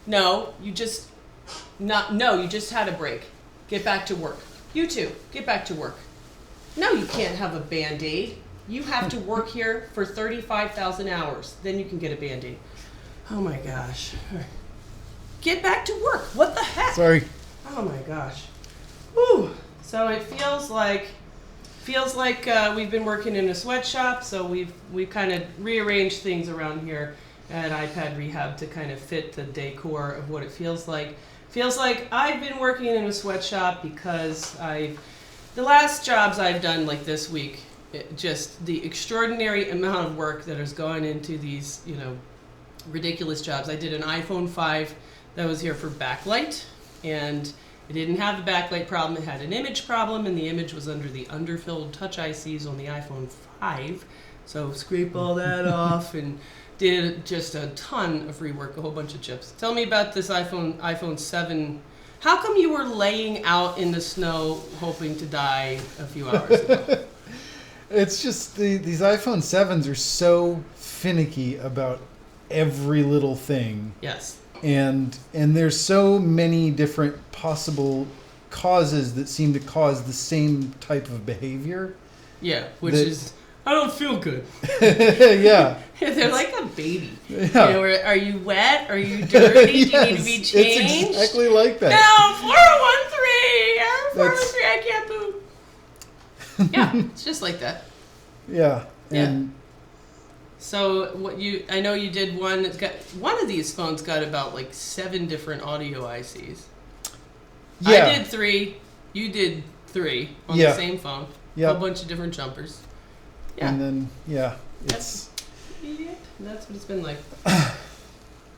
No, you just had a break. Get back to work. You too, get back to work. No, you can't have a Band-Aid. You have to work here for 35,000 hours. Then you can get a Band-Aid. Oh my gosh. Get back to work. What the heck? Sorry. Oh my gosh. Whew. So it feels like we've been working in a sweatshop, so we've kind of rearranged things around here at iPad Rehab to kind of fit the decor of what it feels like. Feels like I've been working in a sweatshop because the last jobs I've done like this week, just the extraordinary amount of work that is going into these, ridiculous jobs. I did an iPhone 5 that was here for backlight, and it didn't have the backlight problem. It had an image problem, and the image was under the underfilled touch ICs on the iPhone 5. So scrape all that off and did just a ton of rework, a whole bunch of chips. Tell me about this iPhone 7. How come you were laying out in the snow hoping to die a few hours ago? It's just these iPhone 7s are so finicky about every little thing. Yes. And there's so many different possible causes that seem to cause the same type of behavior. Yeah, which is, I don't feel good. Yeah. They're like a baby. Yeah. Are you wet? Are you dirty? Yes, Do you need to be changed? It's exactly like that. No, 4013. 413, I can't move. Yeah, it's just like that. Yeah. And so I know you did one. It's got one of these phones got about like 7 different audio ICs. Yeah. I did 3. You did 3 on the same phone. Yeah. A whole bunch of different jumpers. Yeah. And then That's what it's been like.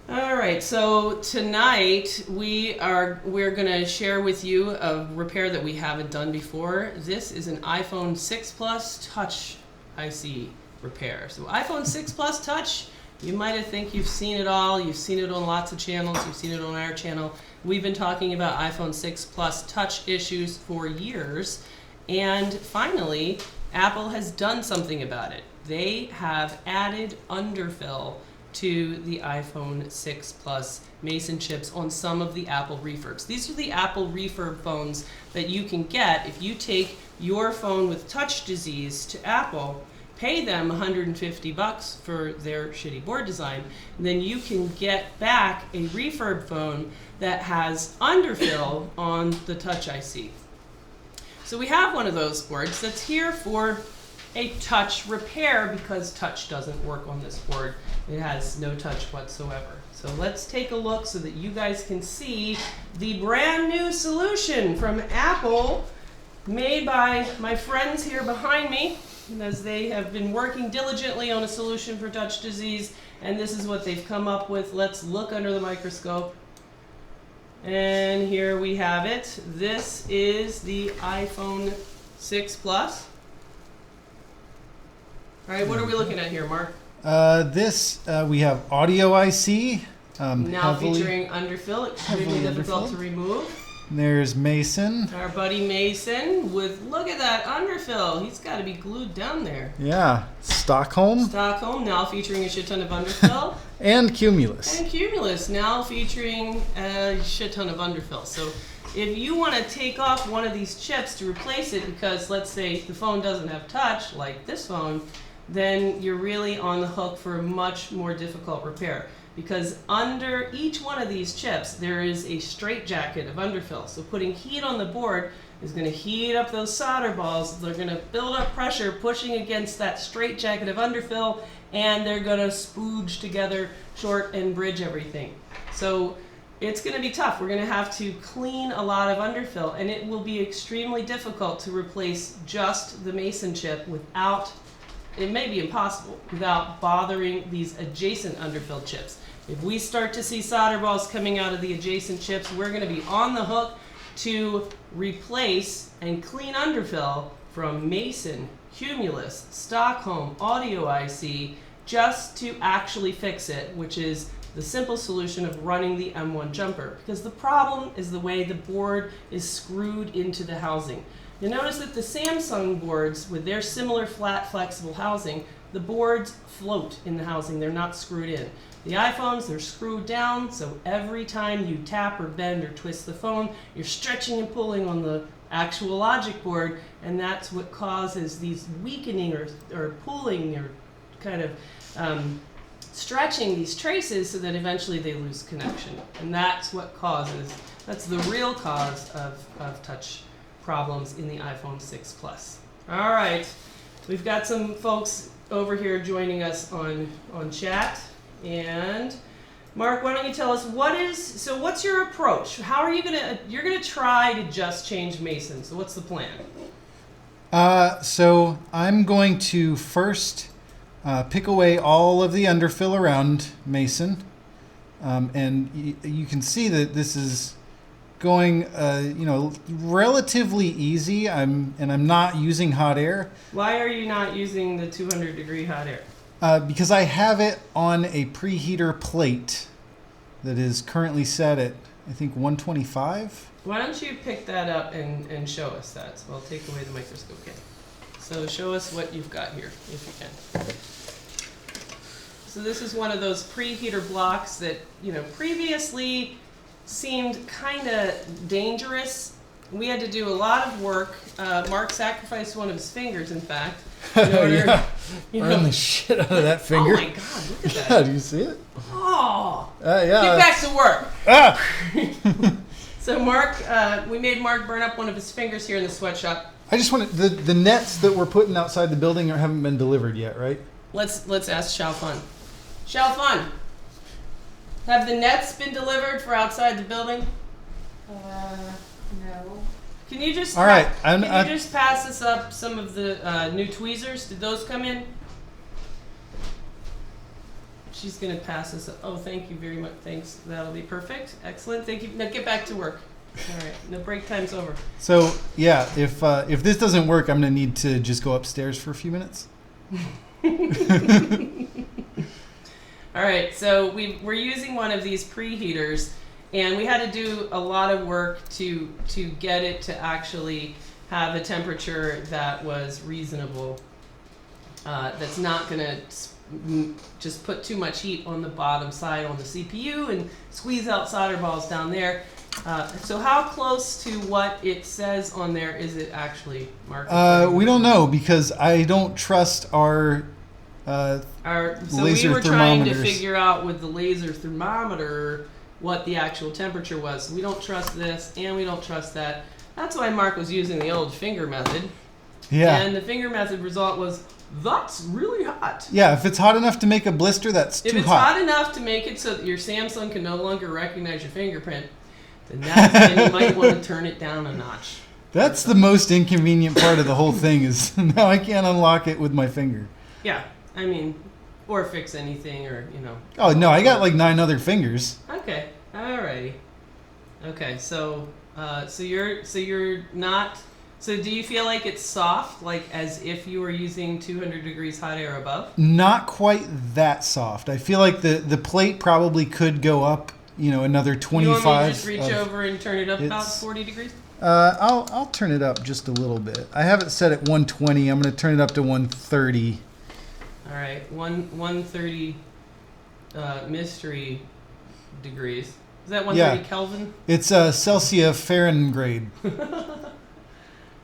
All right, so tonight we're gonna share with you a repair that we haven't done before. This is an iPhone 6 Plus Touch IC repair. So iPhone 6 Plus Touch, you might have think you've seen it all. You've seen it on lots of channels. You've seen it on our channel. We've been talking about iPhone 6 Plus Touch issues for years, and finally, Apple has done something about it. They have added underfill to the iPhone 6 Plus Mason chips on some of the Apple refurbs. These are the Apple refurb phones that you can get if you take your phone with touch disease to Apple, pay them $150 for their shitty board design, and then you can get back a refurb phone that has underfill on the touch IC. So we have one of those boards that's here for a touch repair because touch doesn't work on this board. It has no touch whatsoever. So let's take a look so that you guys can see the brand new solution from Apple, made by my friends here behind me, as they have been working diligently on a solution for touch disease, and this is what they've come up with. Let's look under the microscope. And here we have it. This is the iPhone 6 Plus. All right, what are we looking at here, Mark? We have audio IC. Now featuring underfill, extremely difficult to remove. There's Mason. Our buddy Mason with, look at that underfill. He's got to be glued down there. Yeah. Stockholm, now featuring a shit ton of underfill. and Cumulus. And Cumulus, now featuring a shit ton of underfill. So if you want to take off one of these chips to replace it because, let's say, the phone doesn't have touch, like this phone, then you're really on the hook for a much more difficult repair. Because under each one of these chips, there is a straitjacket of underfill. So putting heat on the board is going to heat up those solder balls. They're going to build up pressure, pushing against that straitjacket of underfill, and they're going to spooge together, short and bridge everything. So it's going to be tough. We're going to have to clean a lot of underfill, and it will be extremely difficult to replace just the Mason chip without, it may be impossible, without bothering these adjacent underfill chips. If we start to see solder balls coming out of the adjacent chips, we're going to be on the hook to replace and clean underfill from Mason, Cumulus, Stockholm, Audio IC, just to actually fix it, which is the simple solution of running the M1 jumper. Because the problem is the way the board is screwed into the housing. You notice that the Samsung boards, with their similar flat, flexible housing, the boards float in the housing. They're not screwed in. The iPhones, they're screwed down, so every time you tap or bend or twist the phone, you're stretching and pulling on the actual logic board, and that's what causes these weakening or pulling or kind of stretching these traces so that eventually they lose connection. And that's the real cause of touch problems in the iPhone 6 Plus. All right, we've got some folks over here joining us on chat. And Mark, why don't you tell us what's your approach? How are you're gonna try to just change Mason. So what's the plan? So I'm going to first pick away all of the underfill around Mason. And you can see that this is going, relatively easy. I'm not using hot air. Why are you not using the 200-degree hot air? Because I have it on a preheater plate that is currently set at, I think, 125. Why don't you pick that up and show us that? So I'll take away the microscope. Okay. So show us what you've got here, if you can. So this is one of those preheater blocks that, previously seemed kind of dangerous. We had to do a lot of work. Mark sacrificed one of his fingers, in fact. In order, Burn the shit out of that finger. Oh my God, look at that. Yeah, do you see it? Oh. Yeah. Get back to work. Ah! So Mark, we made Mark burn up one of his fingers here in the sweatshop. I just wanted the nets that we're putting outside the building haven't been delivered yet, right? Let's ask Xiaofan. Xiaofan, have the nets been delivered for outside the building? No. Can you just just pass us up some of the new tweezers? Did those come in? She's gonna pass us up. Oh, thank you very much. Thanks. That'll be perfect. Excellent. Thank you. Now get back to work. All right. The break time's over. So yeah, if this doesn't work, I'm gonna need to just go upstairs for a few minutes. All right. So we're using one of these preheaters. And we had to do a lot of work to get it to actually have a temperature that was reasonable. That's not going to just put too much heat on the bottom side on the CPU and squeeze out solder balls down there. So how close to what it says on there is it actually, Mark? We don't know because I don't trust our so laser we were trying to thermometers. figure out with the laser thermometer what the actual temperature was. We don't trust this and we don't trust that. That's why Mark was using the old finger method. Yeah. And the finger method result was, that's really hot. Yeah, if it's hot enough to make a blister, that's too hot. If it's hot enough to make it so that your Samsung can no longer recognize your fingerprint, then that's when you might want to turn it down a notch. That's the most inconvenient part of the whole thing is now I can't unlock it with my finger. Yeah, I mean, or fix anything or, Oh, no, I got like 9 other fingers. Okay, alrighty. Okay, so you're not... So do you feel like it's soft, like as if you were using 200 degrees hot air above? Not quite that soft. I feel like the plate probably could go up, another 25. You want me to just reach over and turn it up about 40 degrees? I'll turn it up just a little bit. I have it set at 120. I'm going to turn it up to 130. All right, 130 mystery degrees. Is that 130 Kelvin? It's Celsius Fahrenheit.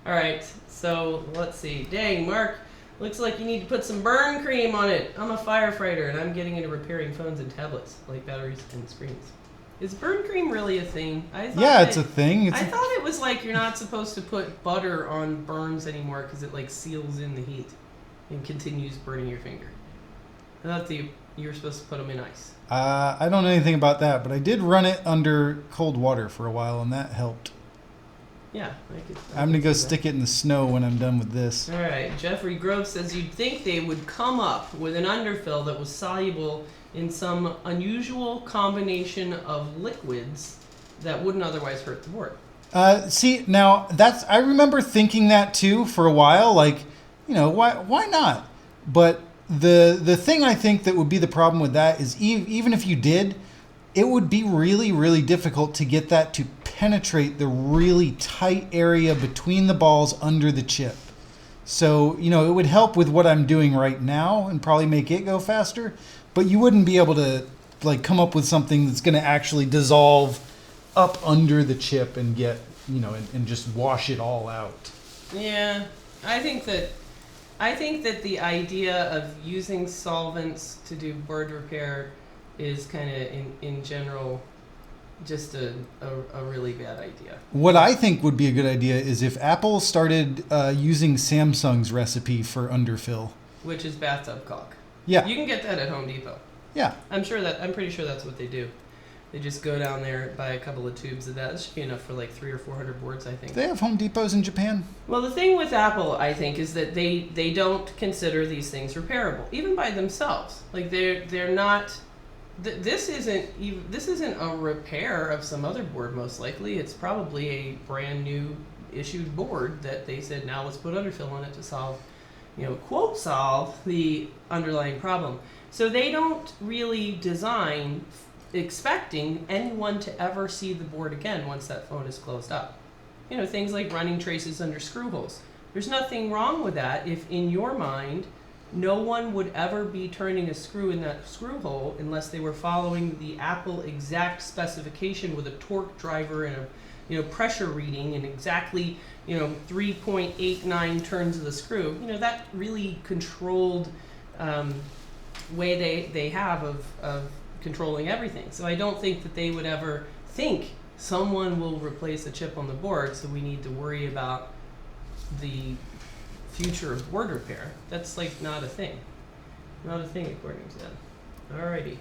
All right, so let's see. Dang, Mark, looks like you need to put some burn cream on it. I'm a firefighter, and I'm getting into repairing phones and tablets, like batteries and screens. Is burn cream really a thing? It's a thing. I thought it was like you're not supposed to put butter on burns anymore because it like seals in the heat and continues burning your finger. I thought you were supposed to put them in ice. I don't know anything about that, but I did run it under cold water for a while, and that helped. Yeah, I'm going to go stick it in the snow when I'm done with this. All right. Jeffrey Grove says you'd think they would come up with an underfill that was soluble in some unusual combination of liquids that wouldn't otherwise hurt the board. See, now, I remember thinking that too for a while, like, why not? But the thing I think that would be the problem with that is even if you did, it would be really, really difficult to get that to penetrate the really tight area between the balls under the chip. So, you know, it would help with what I'm doing right now and probably make it go faster, but you wouldn't be able to like come up with something that's going to actually dissolve up under the chip and get, you know, and just wash it all out. Yeah, I think that the idea of using solvents to do board repair is kind of in general just a really bad idea. What I think would be a good idea is if Apple started using Samsung's recipe for underfill. Which is bathtub caulk. Yeah. You can get that at Home Depot. Yeah. I'm pretty sure that's what they do. They just go down there, buy a couple of tubes of that. It should be enough for like 300 or 400 boards, I think. They have Home Depots in Japan. Well, the thing with Apple, I think, is that they don't consider these things repairable, even by themselves. Like they're not. This isn't a repair of some other board. Most likely, it's probably a brand new issued board that they said, now let's put underfill on it to solve, you know, quote solve the underlying problem. So they don't really design expecting anyone to ever see the board again once that phone is closed up. You know, things like running traces under screw holes. There's nothing wrong with that if in your mind no one would ever be turning a screw in that screw hole unless they were following the Apple exact specification with a torque driver and a, you know, pressure reading and exactly, you know, 3.89 turns of the screw. You know, that really controlled way they have of controlling everything. So I don't think that they would ever think someone will replace a chip on the board, so we need to worry about the future of board repair. That's like not a thing. Not a thing according to them. Alrighty.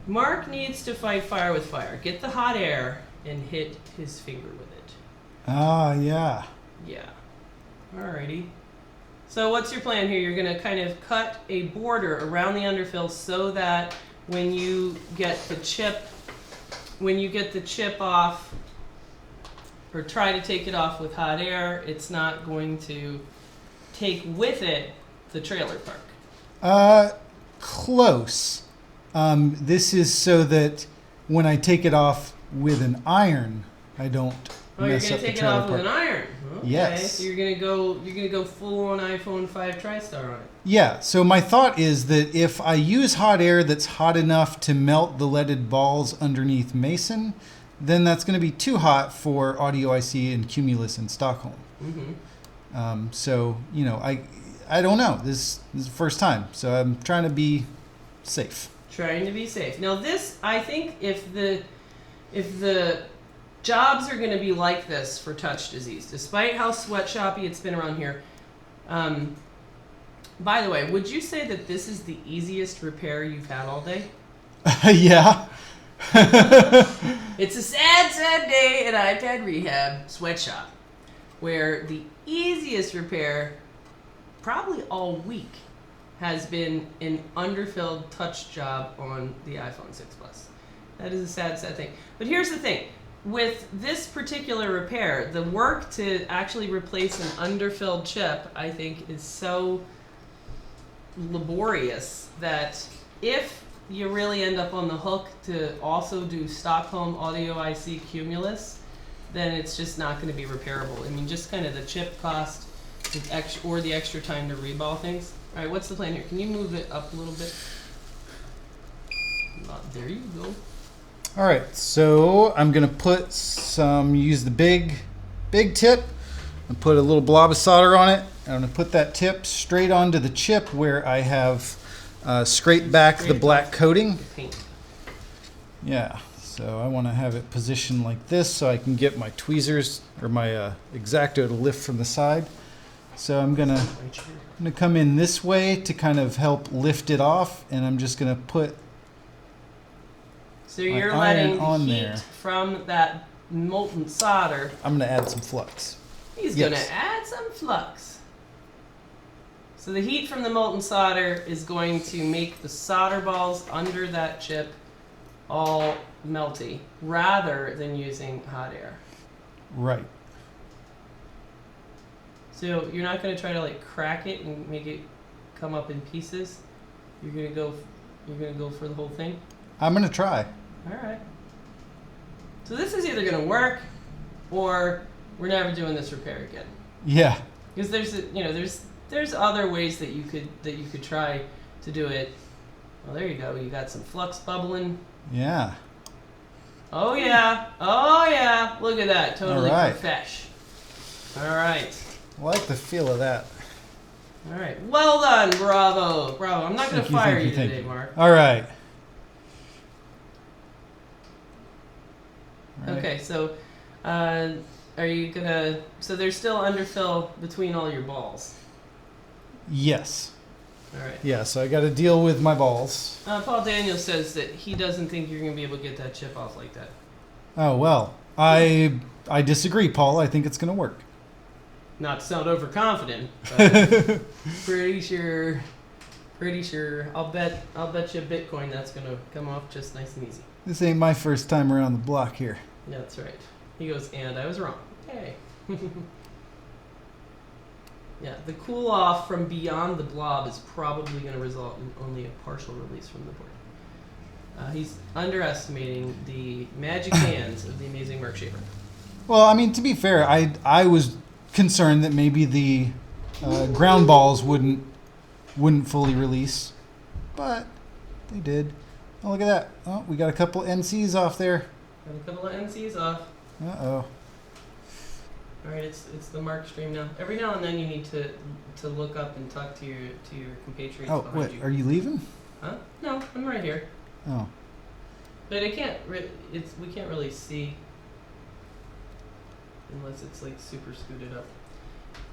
Mark needs to fight fire with fire. Get the hot air and hit his finger with it. Ah, yeah. Yeah. Alrighty. So what's your plan here? You're going to kind of cut a border around the underfill so that when you get the chip off, or try to take it off with hot air, it's not going to take with it the trailer park. Close. This is so that when I take it off with an iron, I don't mess up the trailer park. You're going to take it off with an iron. Okay. Yes. So you're going to go full on iPhone 5 TriStar on it. Yeah. So my thought is that if I use hot air that's hot enough to melt the leaded balls underneath Mason, then that's going to be too hot for Audio IC and Cumulus in Stockholm. Mm-hmm. So, you know, I don't know. This is the first time, so I'm trying to be safe. Trying to be safe. Now this, I think if the jobs are going to be like this for touch disease, despite how sweatshoppy it's been around here. By the way, would you say that this is the easiest repair you've had all day? Yeah. It's a sad, sad day at iPad Rehab Sweatshop, where the easiest repair, probably all week, has been an underfilled touch job on the iPhone 6 Plus. That is a sad, sad thing. But here's the thing. With this particular repair, the work to actually replace an underfilled chip, I think, is so laborious that if you really end up on the hook to also do Stockholm Audio IC Cumulus, then it's just not going to be repairable. I mean, just kind of the chip cost or the extra time to reball things. All right, what's the plan here? Can you move it up a little bit? There you go. All right, so I'm gonna put use the big tip and put a little blob of solder on it. I'm gonna put that tip straight onto the chip where I have scraped back the black coating. Paint. Yeah, so I wanna have it positioned like this so I can get my tweezers or my X-Acto to lift from the side. So I'm gonna come in this way to kind of help lift it off, and I'm just gonna put So you're iron letting on heat there. from that molten solder. I'm gonna add some flux. He's Yes. gonna add some flux. So the heat from the molten solder is going to make the solder balls under that chip all melty, rather than using hot air. Right. So you're not gonna try to like crack it and make it come up in pieces. You're gonna go for the whole thing. I'm gonna try. All right. So this is either going to work, or we're never doing this repair again. Yeah. Because there's other ways that you could try to do it. Well, there you go. You got some flux bubbling. Yeah. Oh yeah. Oh yeah. Look at that. Totally All right. profesh. All right. I like the feel of that. All right. Well done. Bravo. Bravo. I'm not going to fire you today, Mark. All right. Okay, so are you gonna? So there's still underfill between all your balls. Yes. All right. Yeah, so I got to deal with my balls. Paul Daniels says that he doesn't think you're gonna be able to get that chip off like that. Oh, well. I disagree, Paul. I think it's going to work. Not to sound overconfident, but pretty sure. I'll bet you Bitcoin that's gonna come off just nice and easy. This ain't my first time around the block here. Yeah, that's right. He goes, and I was wrong. Hey. Yeah, the cool off from beyond the blob is probably going to result in only a partial release from the board. He's underestimating the magic hands of the amazing Mark Shaper. Well, I mean, to be fair, I was concerned that maybe the ground balls wouldn't fully release, but they did. Oh, look at that. Oh, we got a couple NCs off there. Got a couple of NCs off. Uh-oh. All right, it's the Mark stream now. Every now and then you need to look up and talk to your compatriots Oh, behind what? you. Are you leaving? Huh? No, I'm right here. Oh. But we can't really see unless it's like super scooted up.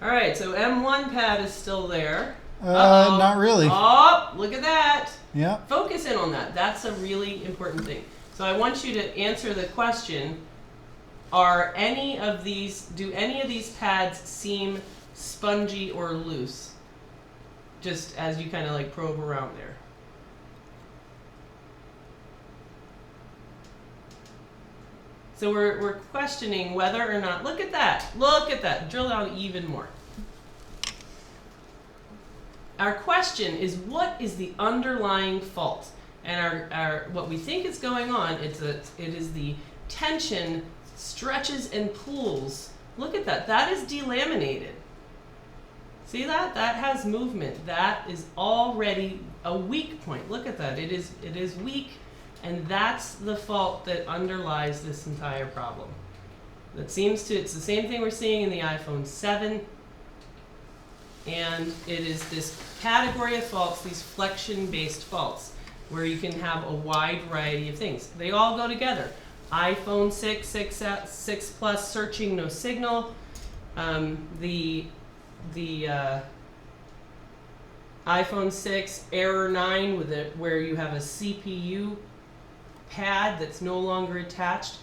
All right, so M1 pad is still there. Not really. Oh, look at that. Yeah. Focus in on that. That's a really important thing. So I want you to answer the question, do any of these pads seem spongy or loose? Just as you kind of like probe around there. So we're questioning whether or not, look at that, drill down even more. Our question is, what is the underlying fault? And our what we think is going on, it is the tension stretches and pulls. Look at that. That is delaminated. See that? That has movement. That is already a weak point. Look at that. It is weak, and that's the fault that underlies this entire problem. It's the same thing we're seeing in the iPhone 7. And it is this category of faults, these flexion-based faults, where you can have a wide variety of things. They all go together. iPhone 6, 6 Plus, searching, no signal. The iPhone 6 Error 9 where you have a CPU pad that's no longer attached.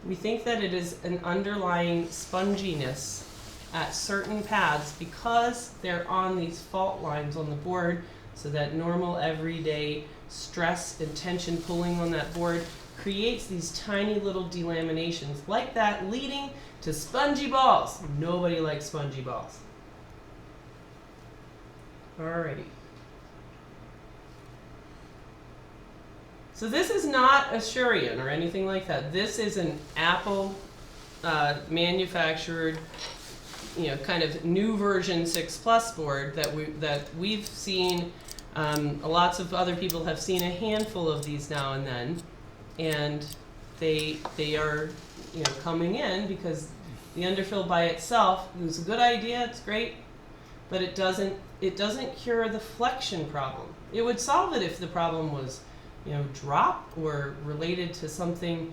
We think that it is an underlying sponginess at certain pads because they're on these fault lines on the board, so that normal everyday stress and tension pulling on that board creates these tiny little delaminations like that, leading to spongy balls. Nobody likes spongy balls. Alrighty. So this is not a Shurian or anything like that. This is an Apple manufactured, kind of new version 6 Plus board that we've seen. Lots of other people have seen a handful of these now and then, and they are coming in because the underfill by itself is a good idea. It's great, but it doesn't cure the flexion problem. It would solve it if the problem was drop or related to something.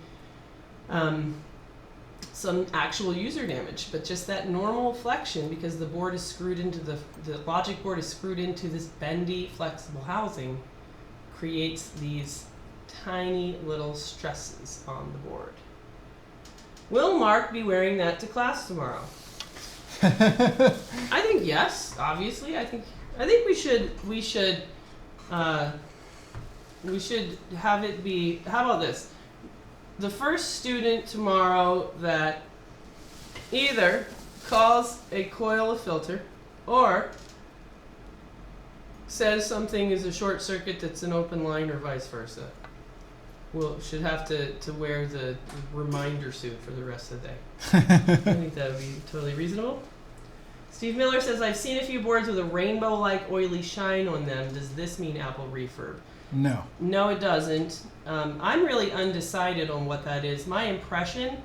Some actual user damage, but just that normal flexion, because the board is screwed into the logic board is screwed into this bendy, flexible housing, creates these tiny little stresses on the board. Will Mark be wearing that to class tomorrow? I think yes. Obviously, I think we should have it be. How about this? The first student tomorrow that either calls a coil a filter or says something is a short circuit that's an open line, or vice versa, should have to wear the reminder suit for the rest of the day. I think that would be totally reasonable. Steve Miller says, I've seen a few boards with a rainbow-like oily shine on them. Does this mean Apple refurb? No. No, it doesn't. I'm really undecided on what that is. My impression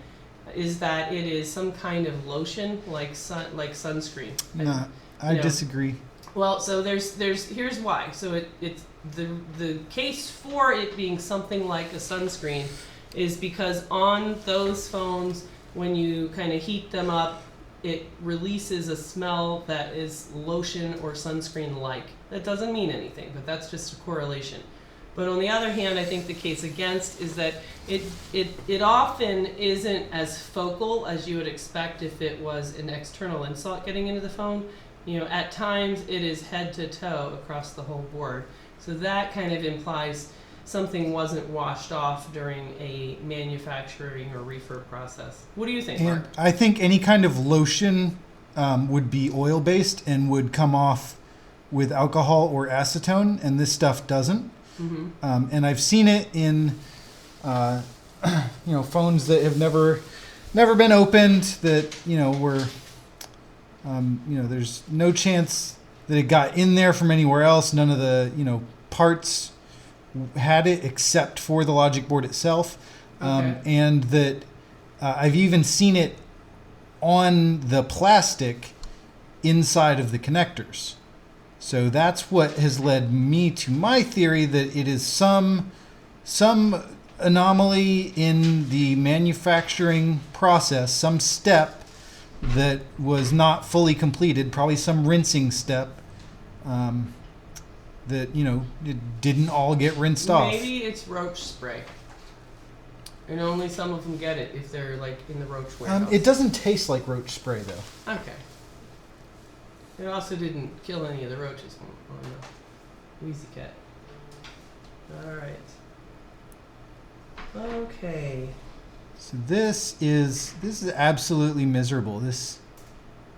is that it is some kind of lotion, like sunscreen. No, I disagree. Well, so here's why. So it's the case for it being something like a sunscreen is because on those phones, when you kind of heat them up, it releases a smell that is lotion or sunscreen-like. That doesn't mean anything, but that's just a correlation. But on the other hand, I think the case against is that it often isn't as focal as you would expect if it was an external insult getting into the phone. You know, at times it is head to toe across the whole board. So that kind of implies something wasn't washed off during a manufacturing or refurb process. What do you think, Mark? I think any kind of lotion would be oil-based and would come off with alcohol or acetone, and this stuff doesn't. Mm-hmm. And I've seen it in, phones that have never been opened. That were, there's no chance that it got in there from anywhere else. None of the parts had it except for the logic board itself, Okay. and that I've even seen it on the plastic inside of the connectors. So that's what has led me to my theory that it is some anomaly in the manufacturing process, some step that was not fully completed, probably some rinsing step that it didn't all get rinsed off. Maybe it's roach spray, and only some of them get it if they're like in the roach warehouse. It doesn't taste like roach spray though. Okay. It also didn't kill any of the roaches on the Wheezy Cat. All right. Okay. So this is absolutely miserable. This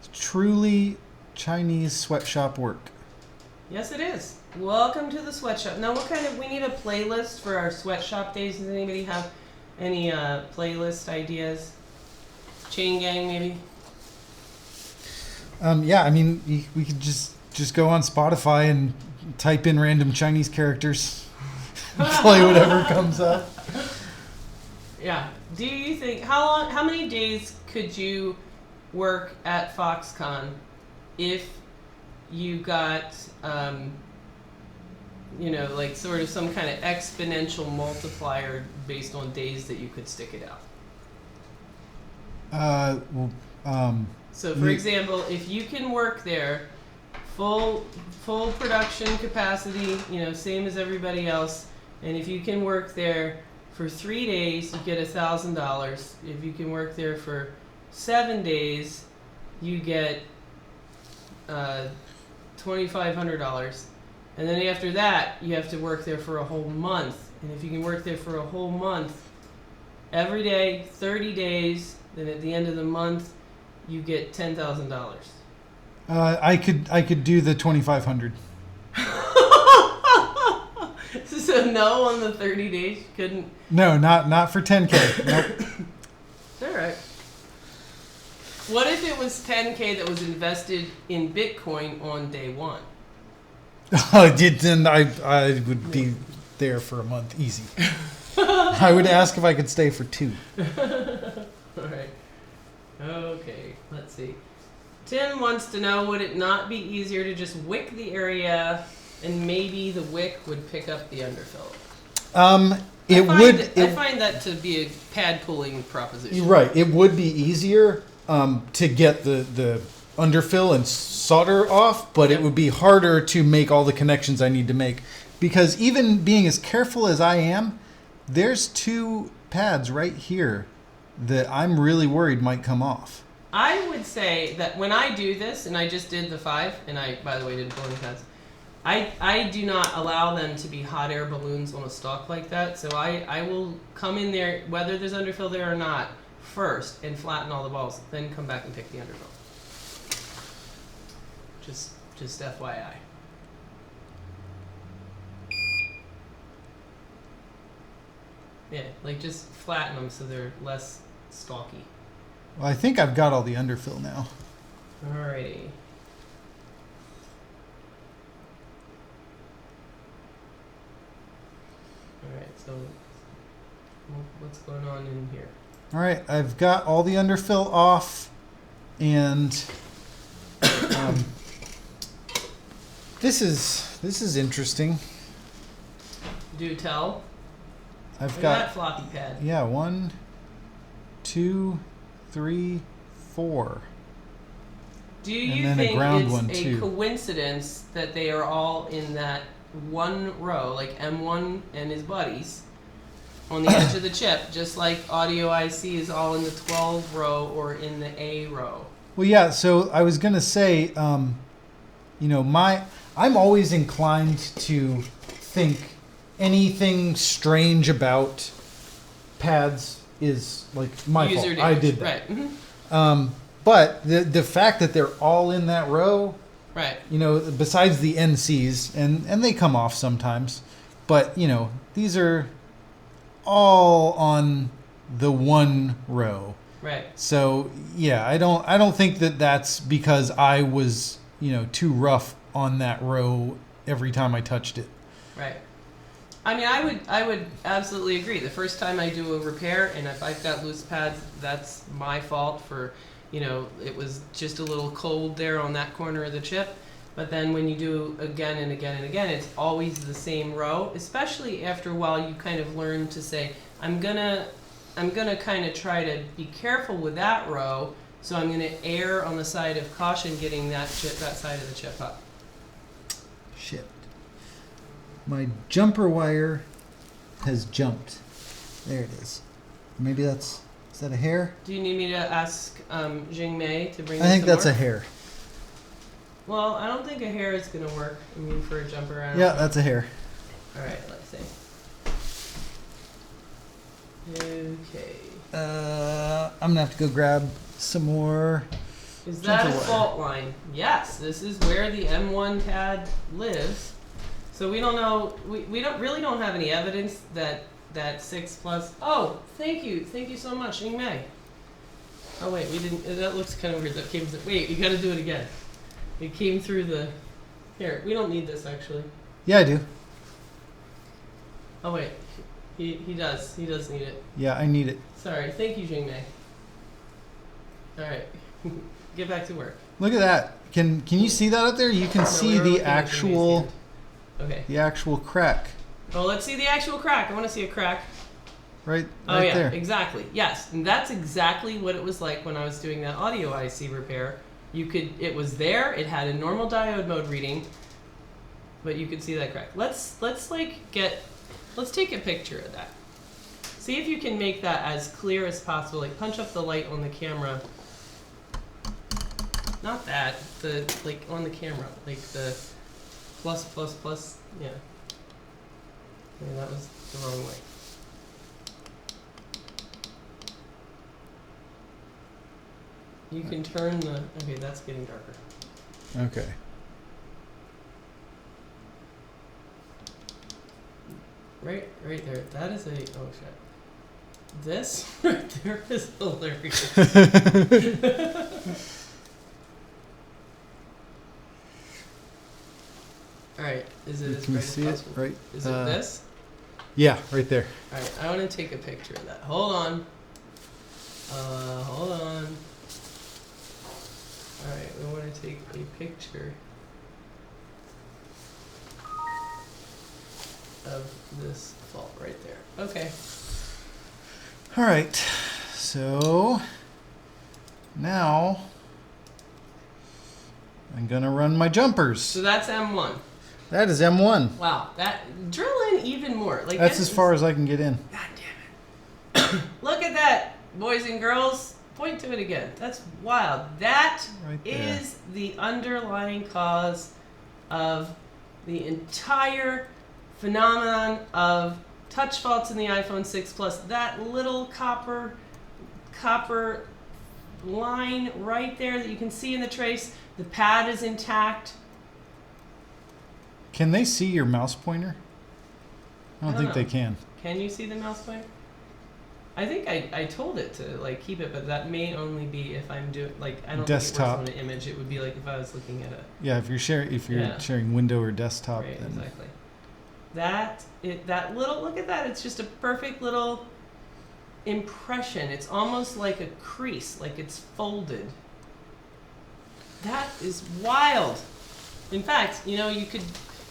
is truly Chinese sweatshop work. Yes, it is. Welcome to the Sweatshop. Now, we need a playlist for our Sweatshop days. Does anybody have any playlist ideas? Chain Gang, maybe? We could just go on Spotify and type in random Chinese characters, play whatever comes up. Yeah. Do you think how many days could you work at Foxconn if you got sort of some kind of exponential multiplier based on days that you could stick it out? So, for example, if you can work there, full production capacity, same as everybody else, and if you can work there for 3 days, you get $1,000. If you can work there for 7 days, you get $2,500. And then after that, you have to work there for a whole month. And if you can work there for a whole month, every day, 30 days, then at the end of the month, you get $10,000. I could do the 2,500. So no on the 30 days, you couldn't. No, not for 10K. Nope. All right. What if it was 10K that was invested in Bitcoin on day one? Then I would be there for a month, easy. I would ask if I could stay for 2. All right. Okay, let's see. Tim wants to know, would it not be easier to just wick the area and maybe the wick would pick up the underfill? I find that to be a pad pulling proposition. You're right. It would be easier to get the underfill and solder off, but it would be harder to make all the connections I need to make. Because even being as careful as I am, there's 2 pads right here that I'm really worried might come off. I would say that when I do this, and I just did the 5, and I, by the way, didn't pull any pads, I do not allow them to be hot air balloons on a stalk like that. So I will come in there, whether there's underfill there or not, first and flatten all the balls, then come back and pick the underfill. Just FYI. Yeah, like just flatten them so they're less stalky. Well, I think I've got all the underfill now. Alrighty. Alright, so what's going on in here? All right, I've got all the underfill off, and this is interesting. Do tell. I've Look at got that floppy pad. yeah, 1, 2, 3, 4. Do you then a think ground it's one, a too. coincidence that they are all in that one row, like M1 and his buddies, on the edge of the chip, just like audio IC is all in the 12 row or in the A row? Well, yeah. So I was gonna say, you know, I'm always inclined to think anything strange about pads is like my fault. User I damage, did that. Right. Mm-hmm. But the fact that they're all in that row, Right. you know, besides the NCs, and they come off sometimes, but you know, these are all on the one row. Right. So yeah, I don't think that that's because I was, you know, too rough on that row every time I touched it. Right. I mean, I would absolutely agree. The first time I do a repair, and if I've got loose pads, that's my fault for, you know, it was just a little cold there on that corner of the chip. But then when you do again and again and again, it's always the same row, especially after a while you kind of learn to say, I'm gonna kind of try to be careful with that row, so I'm gonna err on the side of caution getting that side of the chip up. Shit. My jumper wire has jumped. There it is. Maybe is that a hair? Do you need me to ask Jing Mei to bring? I think that's more? a hair. Well, I don't think a hair is gonna work. I mean, for a jumper. I don't Yeah, know. that's a hair. All right, let's see. Okay. I'm gonna have to go grab some more. Is that a jumper wire. fault line? Yes, this is where the M1 pad lives. So we don't know. We don't have any evidence that 6 plus. Oh, thank you so much, Ying Mei. Oh wait, we didn't. That looks kind of weird. That came. Wait, you got to do it again. It came through the. Here, we don't need this actually. Yeah, I do. Oh wait, he does. He does need it. Yeah, I need it. Sorry. Thank you, Jing Mei. All right, get back to work. Look at that. Can you see that up there? You can see we're looking the at Jing Mei's actual hand. Okay. the actual crack Well, let's see the actual crack. I want to see a crack. right Oh yeah, there. exactly. Yes, and that's exactly what it was like when I was doing that audio IC repair. It was there. It had a normal diode mode reading, but you could see that crack. Let's take a picture of that. See if you can make that as clear as possible. Like punch up the light on the camera. Not that, like on the camera, like the plus. Yeah. Yeah, that was the wrong way. You can turn the. Okay, that's getting darker. Okay. Right there. That is a. Oh shit. This right there is hilarious. All right. Is it as Can you bright as see it? possible? Right. Is it this? Yeah, right there. All right. I want to take a picture of that. Hold on. Hold on. All right. We want to take a picture of this fault right there. Okay. All right. So now I'm gonna run my jumpers. So that's M1. That is M1. Wow. That drill in even more. Like That's as far as I can get in. God damn it. Look at that, boys and girls. Point to it again. That's wild. That Right there. is the underlying cause of the entire phenomenon of touch faults in the iPhone 6 Plus. That little copper line right there that you can see in the trace. The pad is intact. Can they see your mouse pointer? I don't think know. they can. Can you see the mouse pointer? I think I told it to like keep it, but that may only be if I'm doing like I don't desktop. think it works on an image. It would be like if I was looking at a Yeah, if you're sharing window or desktop, right, then exactly. That little look at that. It's just a perfect little impression. It's almost like a crease, like it's folded. That is wild. In fact, you could.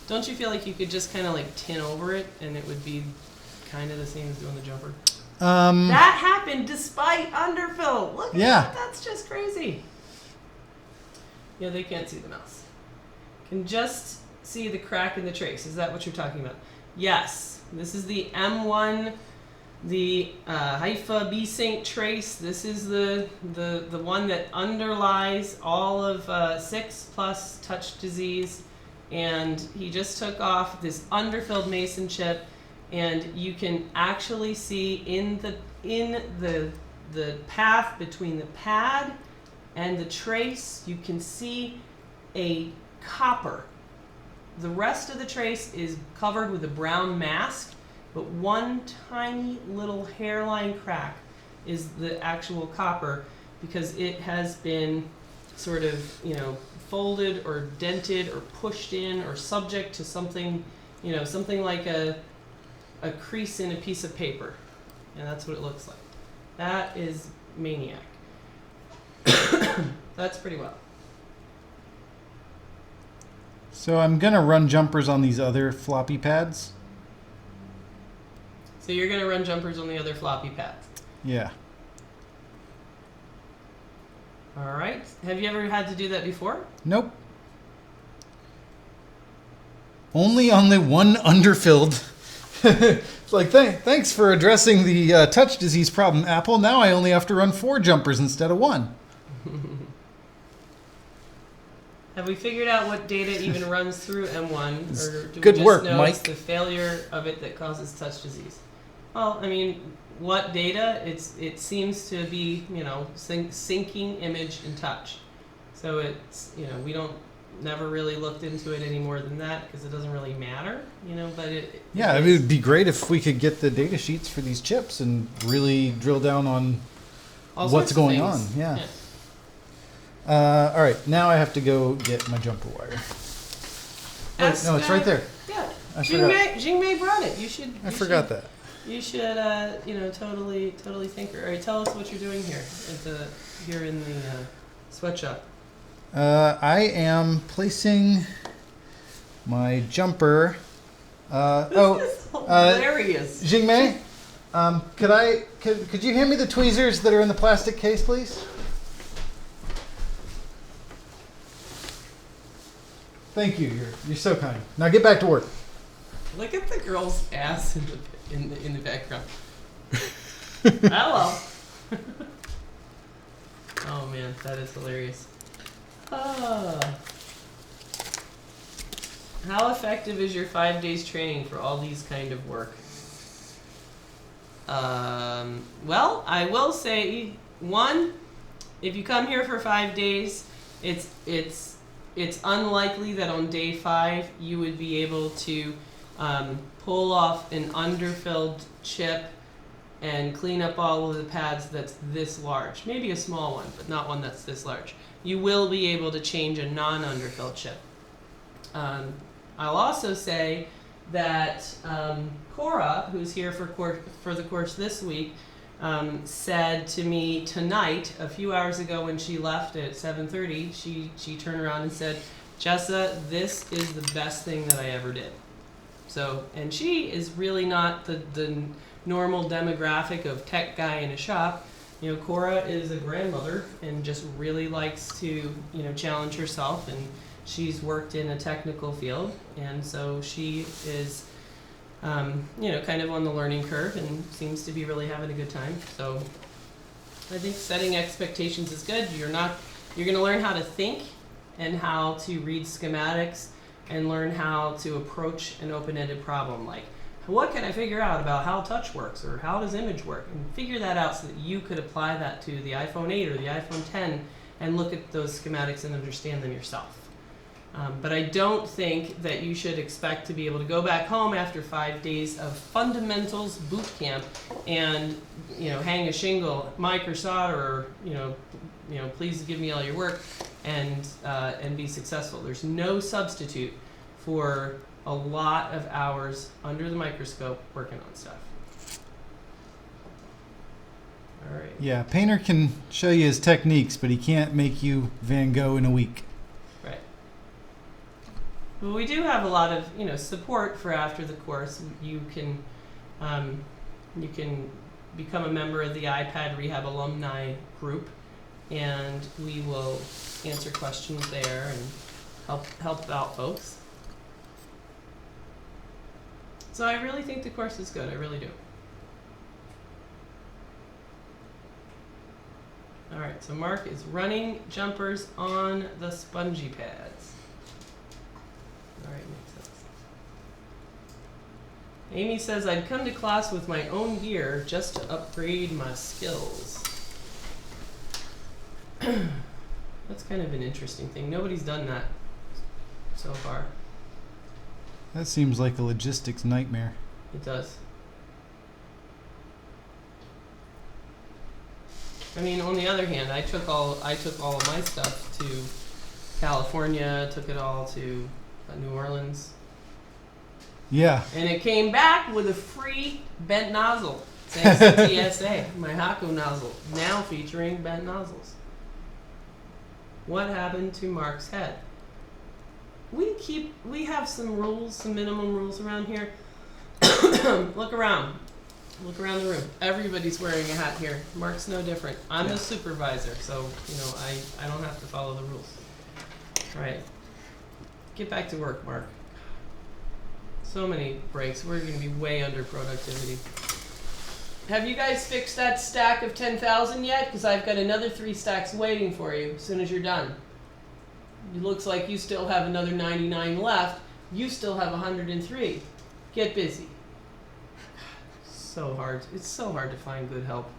Don't you feel like you could just kind of like tin over it, and it would be kind of the same as doing the jumper? That happened despite underfill. Look at that. That's just crazy. Yeah, they can't see the mouse. Can just see the crack in the trace. Is that what you're talking about? Yes. This is the M1, the Haifa B-Sync trace. This is the one that underlies all of 6 plus touch disease. And he just took off this underfilled mason chip. And you can actually see in the path between the pad and the trace, you can see a copper. The rest of the trace is covered with a brown mask, but one tiny little hairline crack is the actual copper because it has been sort of, folded or dented or pushed in or subject to something, something like a crease in a piece of paper, and that's what it looks like. That is maniac. That's pretty well. So I'm gonna run jumpers on these other floppy pads. So you're gonna run jumpers on the other floppy pads. Yeah. All right. Have you ever had to do that before? Nope. Only on the one underfilled. It's like, thanks for addressing the touch disease problem, Apple. Now I only have to run 4 jumpers instead of 1. Have we figured out what data even runs through M1? Or do Good we just work, know Mike. It's the failure of it that causes touch disease? Well, I mean, what data? It seems to be, syncing image and touch. So it's, we don't never really looked into it any more than that because it doesn't really matter, but it would be great if we could get the data sheets for these chips and really drill down on what's going on. Yeah. All right, now I have to go get my jumper wire. No, it's right there. Yeah. Jingmei brought it. I forgot that. You should, totally think. All right, tell us what you're doing here in the sweatshop. I am placing my jumper. This is hilarious. Jingmei, could you hand me the tweezers that are in the plastic case, please? Thank you. You're so kind. Now get back to work. Look at the girl's ass in the background. Hello. Oh man, that is hilarious. How effective is your 5 days training for all these kind of work? Well, I will say, one, if you come here for 5 days, it's unlikely that on day 5 you would be able to pull off an underfilled chip and clean up all of the pads that's this large. Maybe a small one, but not one that's this large. You will be able to change a non-underfilled chip. I'll also say that Cora, who's here for the course this week, said to me tonight, a few hours ago when she left at 7:30, she turned around and said, "Jessa, this is the best thing that I ever did." So, and she is really not the normal demographic of tech guy in a shop. Cora is a grandmother and just really likes to, challenge herself, and she's worked in a technical field, and so she is, kind of on the learning curve and seems to be really having a good time. So I think setting expectations is good. You're going to learn how to think and how to read schematics and learn how to approach an open-ended problem like, what can I figure out about how touch works or how does image work? And figure that out so that you could apply that to the iPhone 8 or the iPhone 10 and look at those schematics and understand them yourself. But I don't think that you should expect to be able to go back home after 5 days of fundamentals boot camp and, hang a shingle, micro solder, or, please give me all your work, and be successful. There's no substitute for a lot of hours under the microscope working on stuff. All right. Yeah, Painter can show you his techniques, but he can't make you Van Gogh in a week. Right. Well, we do have a lot of support for after the course. You can become a member of the iPad Rehab alumni group, and we will answer questions there and help out folks. So I really think the course is good. I really do. All right, so Mark is running jumpers on the spongy pads. All right, makes sense. Amy says, I'd come to class with my own gear just to upgrade my skills. That's kind of an interesting thing. Nobody's done that so far. That seems like a logistics nightmare. It does. I mean, on the other hand, I took all of my stuff to California, took it all to New Orleans. Yeah. And it came back with a free bent nozzle. Thanks to TSA, my Haku nozzle, now featuring bent nozzles. What happened to Mark's head? We have some rules, some minimum rules around here. Look around the room. Everybody's wearing a hat here. Mark's no different. I'm the supervisor, so I don't have to follow the rules. All right, get back to work, Mark. So many breaks. We're going to be way under productivity. Have you guys fixed that stack of 10,000 yet? Because I've got another 3 stacks waiting for you as soon as you're done. It looks like you still have another 99 left. You still have 103. Get busy. So hard. It's so hard to find good help.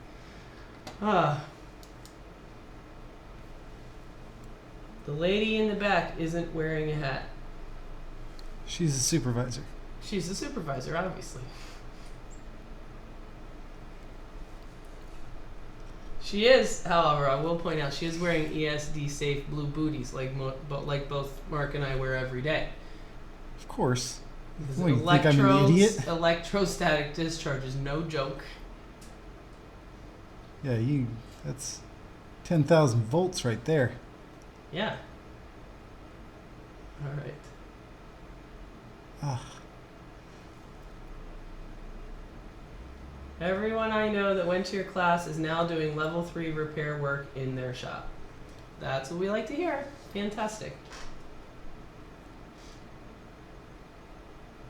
The lady in the back isn't wearing a hat. She's a supervisor. She's the supervisor, obviously. She is, however, I will point out, she is wearing ESD safe blue booties like both Mark and I wear every day. Of course. Because What, you think I'm an idiot? Electrostatic discharge is no joke. Yeah, that's 10,000 volts right there. Yeah. All right. Ah. Everyone I know that went to your class is now doing level 3 repair work in their shop. That's what we like to hear. Fantastic.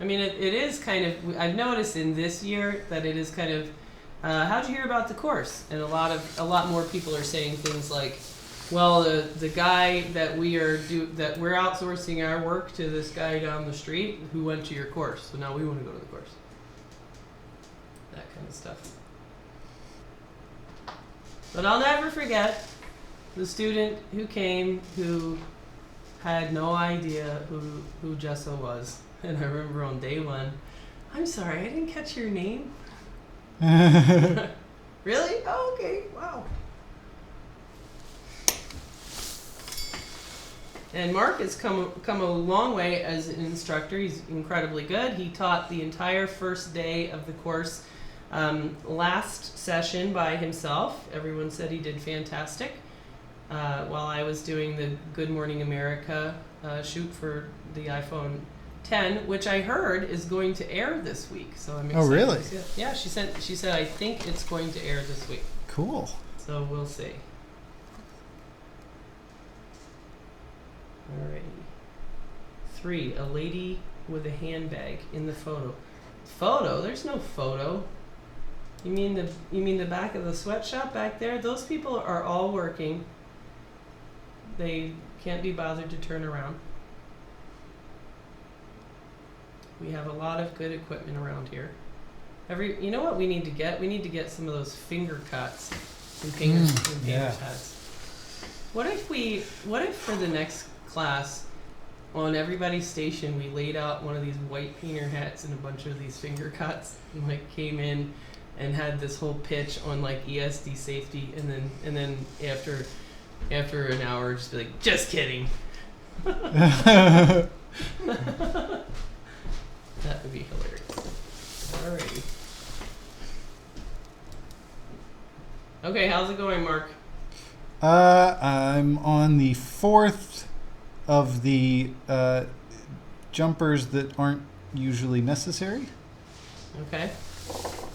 I mean, it is kind of, I've noticed in this year that it is kind of, how'd you hear about the course? And a lot more people are saying things like, well, the guy that we're outsourcing our work to this guy down the street who went to your course, so now we want to go to the course. That kind of stuff. But I'll never forget the student who came who had no idea who Jessa was. And I remember on day 1, I'm sorry, I didn't catch your name. Really? Oh, okay. Wow. And Mark has come a long way as an instructor. He's incredibly good. He taught the entire first day of the course last session by himself. Everyone said he did fantastic. While I was doing the Good Morning America shoot for the iPhone 10, which I heard is going to air this week. So I'm excited. Oh, really? To see it. Yeah, she said I think it's going to air this week. Cool. So we'll see. Alrighty. 3, a lady with a handbag in the photo. Photo? There's no photo. You mean the back of the sweatshop back there? Those people are all working. They can't be bothered to turn around. We have a lot of good equipment around here. You know what we need to get? We need to get some of those finger cuts and painters yeah. hats. What if for the next class on everybody's station, we laid out one of these white painter hats and a bunch of these finger cuts, and like came in and had this whole pitch on like ESD safety, and then after an hour, just be like, just kidding. That would be hilarious. Alrighty. Okay, how's it going, Mark? I'm on the 4th of the jumpers that aren't usually necessary. Okay.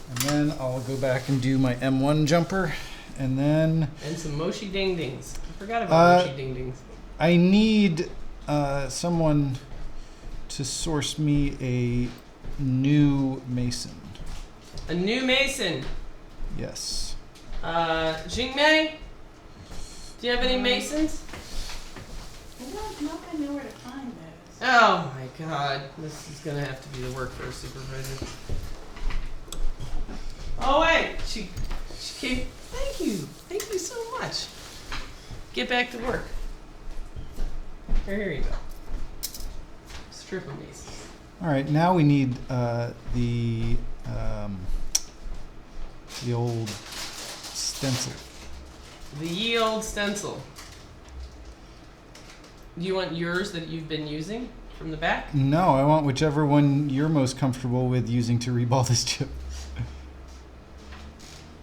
And then I'll go back and do my M1 jumper, and then... And some moshi ding dings. I forgot about moshi ding dings. I need someone to source me a new mason. A new mason. Yes. Jingmei? Do you have any masons? I don't know if I know where to find those. Oh my god. This is gonna have to be the workforce supervisor. Oh wait! She came. Thank you. Thank you so much. Get back to work. Here you go. Strip of masons. All right, now we need the old stencil. The ye old stencil. Do you want yours that you've been using from the back? No, I want whichever one you're most comfortable with using to reball this chip.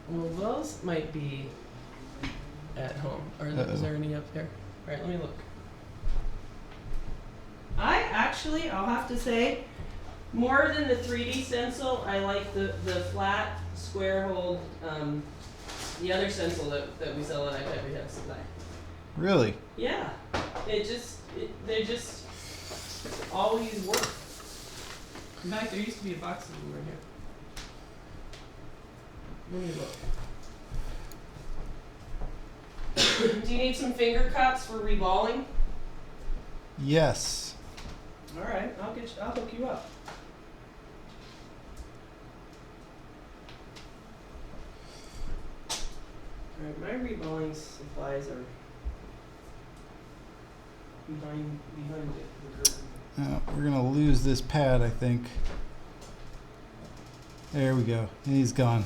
Well, those might be at home. Is there any up there? All right, let me look. I'll have to say, more than the 3D stencil, I like the flat, square hold, the other stencil that we sell at iPad Rehab Supply. Really? Yeah. They just always work. In fact, there used to be a box of them right here. Let me look. Do you need some finger cuts for reballing? Yes. All right, I'll hook you up. All right, my reballing supplies are behind the curtain. We're gonna lose this pad, I think. There we go. He's gone.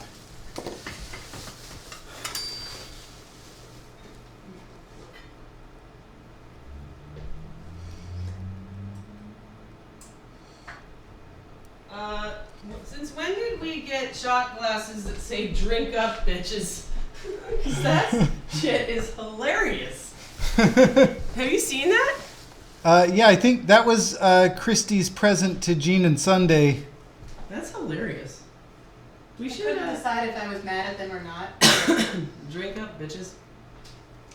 Since when did we get shot glasses that say "drink up, bitches"? Because that shit is hilarious. Have you seen that? Yeah, I think that was Christie's present to Gene and Sunday. That's hilarious. We I should couldn't decide if I was mad at them or not. drink up, bitches.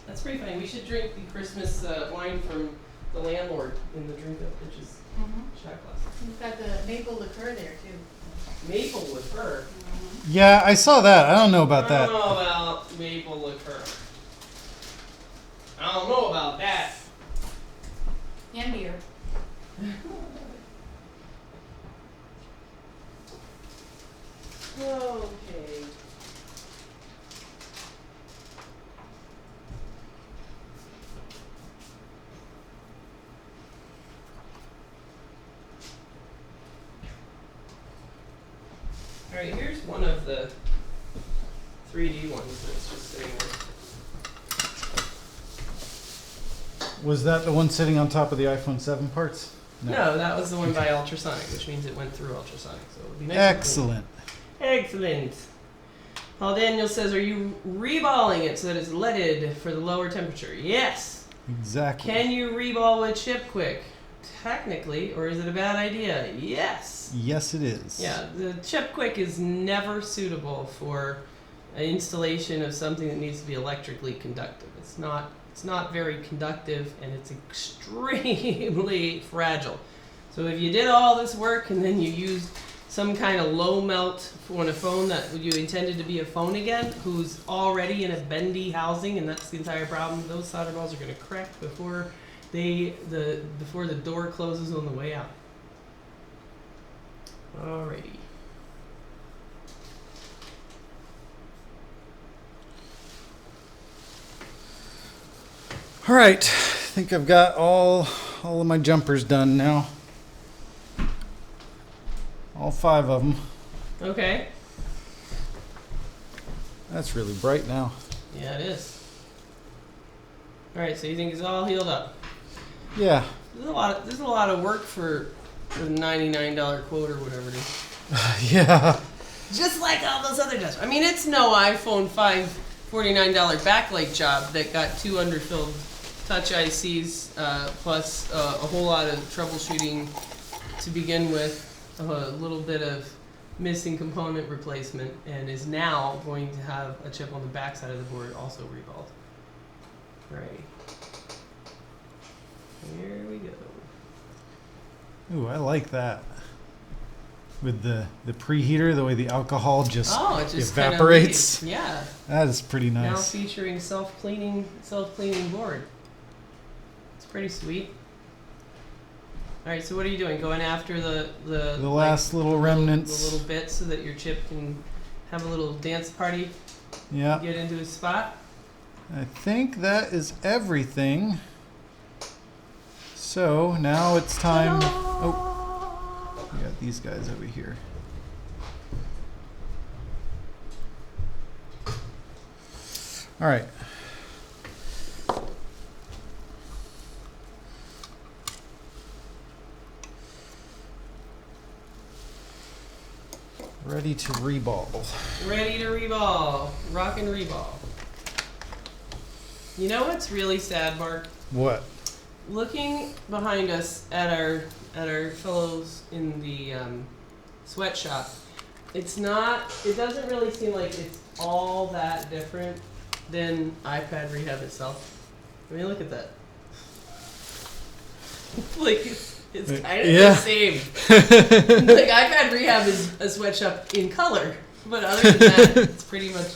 That's pretty funny. We should drink the Christmas wine from the landlord in the drink up, bitches shot glass. You've got the maple liqueur there too. Maple liqueur. Yeah, I saw that. I don't know about I that. don't know about maple liqueur. I don't know about that. And beer. Okay. All right, here's one of the 3D ones that's just sitting there. Was that the one sitting on top of the iPhone 7 parts? No, that was the one by Ultrasonic, which means it went through Ultrasonic, so it would be nice. Excellent. Excellent. Paul Daniel says, are you reballing it so that it's leaded for the lower temperature? Yes. Exactly. Can you reball with chip quick? Technically, or is it a bad idea? Yes. Yes, it is. Yeah, the chip quick is never suitable for an installation of something that needs to be electrically conductive. It's not very conductive, and it's extremely fragile. So if you did all this work and then you used some kind of low melt on a phone that you intended to be a phone again, who's already in a bendy housing, and that's the entire problem, those solder balls are going to crack before before the door closes on the way out. Alrighty. All right. I think I've got all all of my jumpers done now. All 5 of them. Okay. That's really bright now. Yeah, it is. All right, so you think it's all healed up? Yeah. There's a lot of work for the $99 quote or whatever it is. Yeah. Just like all those other jobs. I mean, it's no iPhone 5 $49 backlight job that got 2 underfilled touch ICs plus a whole lot of troubleshooting to begin with, a little bit of missing component replacement, and is now going to have a chip on the back side of the board also reballed. Right. Here we go. Ooh, I like that. With the preheater, the way the alcohol just It just evaporates. Kind of yeah. That is pretty nice. Now featuring self-cleaning board. It's pretty sweet. All right, so what are you doing? Going after the last little remnants. The little bits so that your chip can have a little dance party. Yeah. Get into a spot. I think that is everything. So now it's time. Oh, we got these guys over here. All right. Ready to reball. Ready to reball. Rock and reball. You know what's really sad, Mark? What? Looking behind us at our fellows in the sweatshop, it doesn't really seem like it's all that different than iPad rehab itself. I mean, look at that. Like, it's kind of the same. Like, iPad rehab is a sweatshop in color, but other than that, it's pretty much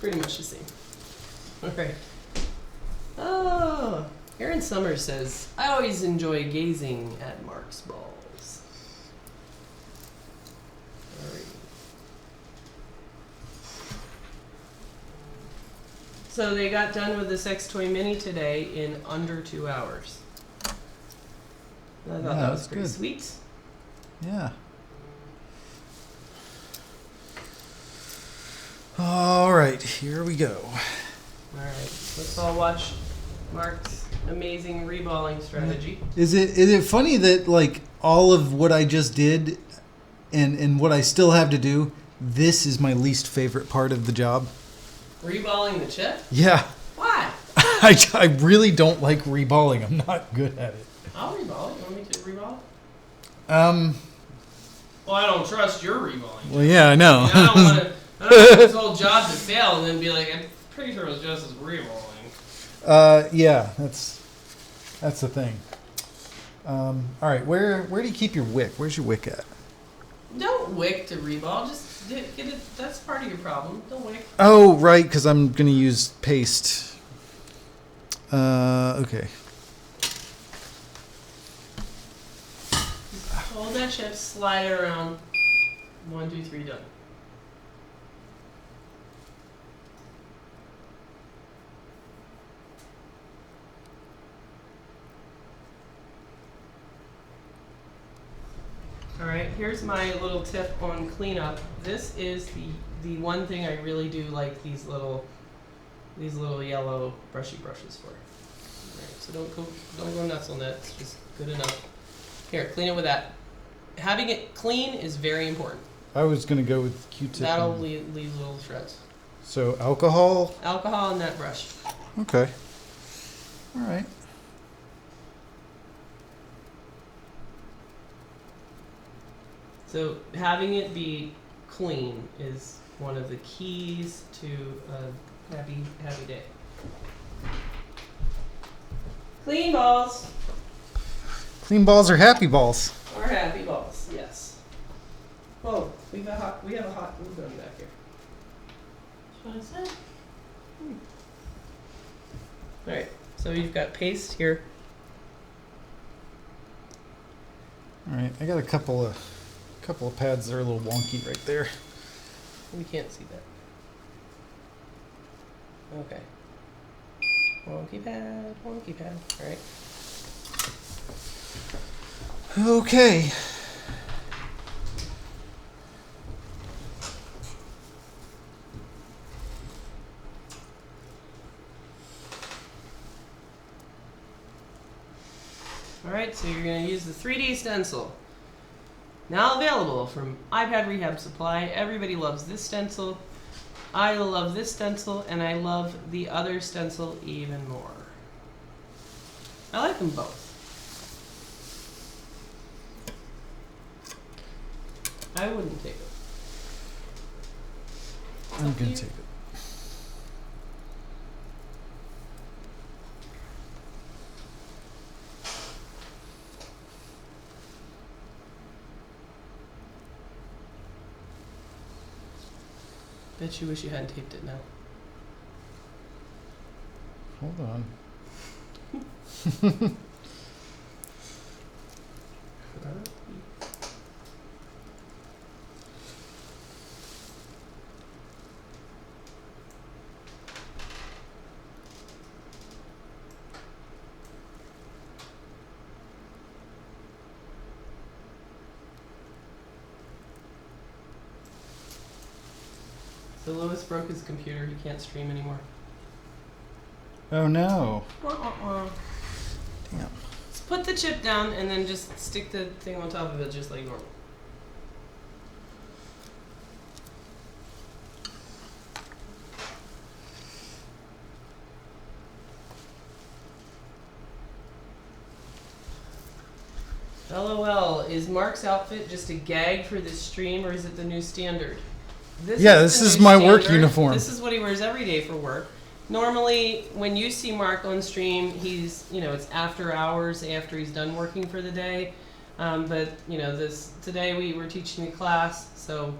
the same. Okay. Oh, Aaron Summers says, I always enjoy gazing at Mark's balls. All right. So they got done with the Sex Toy Mini today in under 2 hours. I thought that was pretty sweet. Yeah. All right, here we go. All right, let's all watch Mark's amazing reballing strategy. Is it funny that like all of what I just did and what I still have to do, this is my least favorite part of the job? Reballing the chip? Yeah. Why? I really don't like reballing. I'm not good at it. I'll reball it. You want me to reball? Well, I don't trust your reballing. Well, yeah, I know. I don't want this whole job to fail and then be like, I'm pretty sure it was just as reballing. Yeah, that's the thing. All right, where do you keep your wick? Where's your wick at? Don't wick to reball. Just get it. That's part of your problem. Don't wick. Oh, right, because I'm gonna use paste. Okay. Hold that chip, slide it around. 1, 2, 3, done. All right, here's my little tip on cleanup. This is the one thing I really do like these little yellow brushy brushes for. All right, so don't go nuts on that. It's just good enough. Here, clean it with that. Having it clean is very important. I was gonna go with Q-tip. That'll leave little shreds. So alcohol. Alcohol in that brush. Okay. All right. So having it be clean is one of the keys to a happy day. Clean balls. Clean balls are happy balls. Or happy balls, yes. Whoa, we have a hot glue gun back here. That's what I said. Alright, so you've got paste here. All right, I got a couple of pads that are a little wonky right there. We can't see that. Okay. Wonky pad. Alright. Okay. Alright, so you're going to use the 3D stencil. Now available from iPad Rehab Supply. Everybody loves this stencil. I love this stencil, and I love the other stencil even more. I like them both. I wouldn't take it. I'm going to take it. Bet you wish you hadn't taped it now. Hold on. So Lewis broke his computer. He can't stream anymore. Oh no. Damn. Just put the chip down and then just stick the thing on top of it just like normal. LOL, is Mark's outfit just a gag for this stream or is it the new standard? This is the new my work standard. uniform. This is what he wears every day for work. Normally, when you see Mark on stream, he's, it's after hours, after he's done working for the day. But today we were teaching a class, so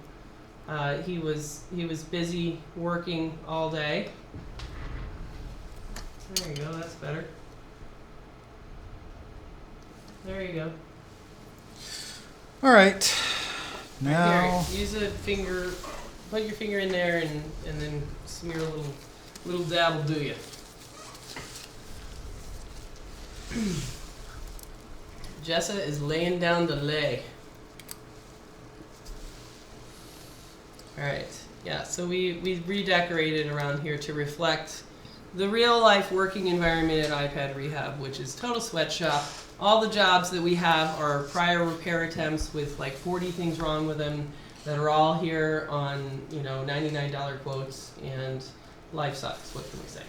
he was busy working all day. There you go, that's better. There you go. All right. Now. Here, use a finger. Put your finger in there and then smear a little dab will do you. Jessa is laying down the lay. Alright, yeah, so we redecorated around here to reflect the real life working environment at iPad Rehab, which is total sweatshop. All the jobs that we have are prior repair attempts with like 40 things wrong with them that are all here on, $99 quotes, and life sucks, what can we say?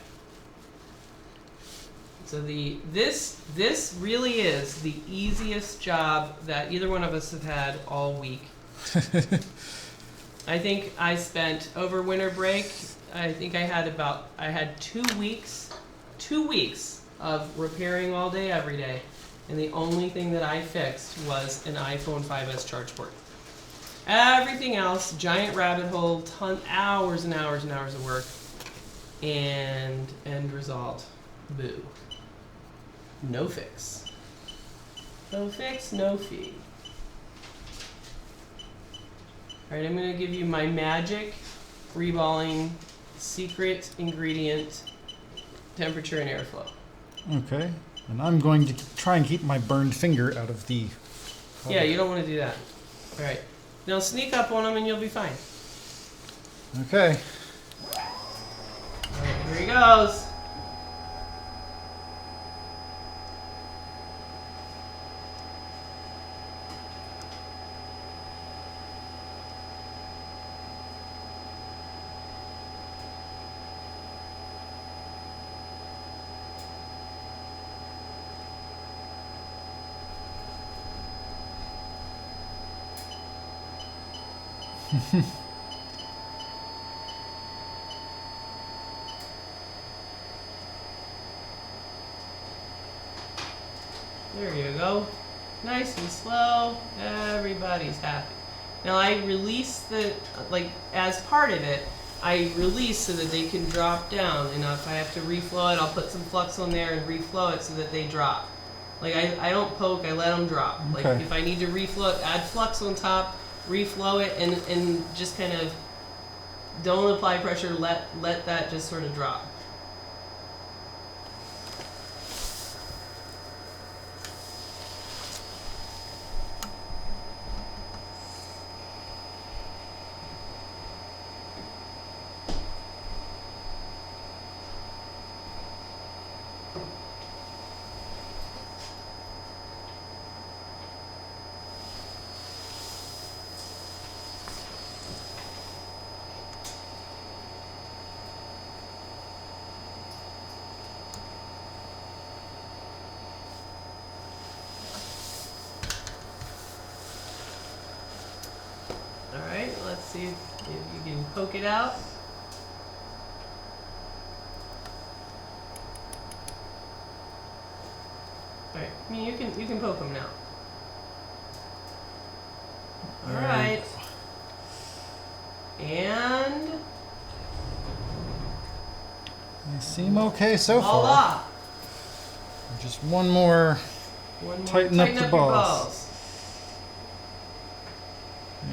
So this really is the easiest job that either one of us have had all week. I think I spent over winter break, I think I had 2 weeks of repairing all day, every day. And the only thing that I fixed was an iPhone 5S charge port. Everything else, giant rabbit hole, hours and hours and hours of work. And end result, boo. No fix. No fix, no fee. Alright, I'm going to give you my magic reballing secret ingredient, temperature and airflow. Okay. And I'm going to try and keep my burned finger out of the... Yeah, you don't want to do that. Alright. Now sneak up on them and you'll be fine. Okay. Alright, here he goes. There you go. Nice and slow. Everybody's happy. Now I release as part of it, I release so that they can drop down. And if I have to reflow it, I'll put some flux on there and reflow it so that they drop. I don't poke, I let them drop. Okay. If I need to reflow it, add flux on top, reflow it, and just kind of don't apply pressure, let that just sort of drop. see if you can poke it out. Alright, I mean you can poke them now. Alright. And They seem okay so far. voila! Just one more. One more. Tighten up the your balls.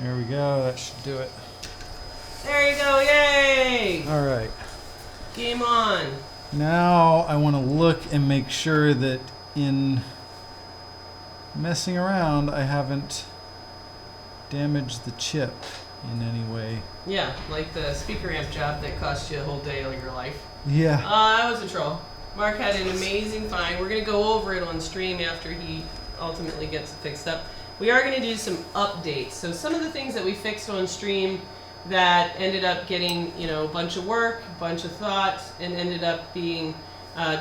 There we go. That should do it. There you go, yay! All right. Game on. Now I want to look and make sure that in messing around I haven't damaged the chip in any way. Yeah, like the speaker amp job that cost you a whole day of your life. Yeah. That was a troll. Mark had an amazing find. We're going to go over it on stream after he ultimately gets it fixed up. We are going to do some updates. So some of the things that we fixed on stream that ended up getting, you know, a bunch of work, a bunch of thought, and ended up being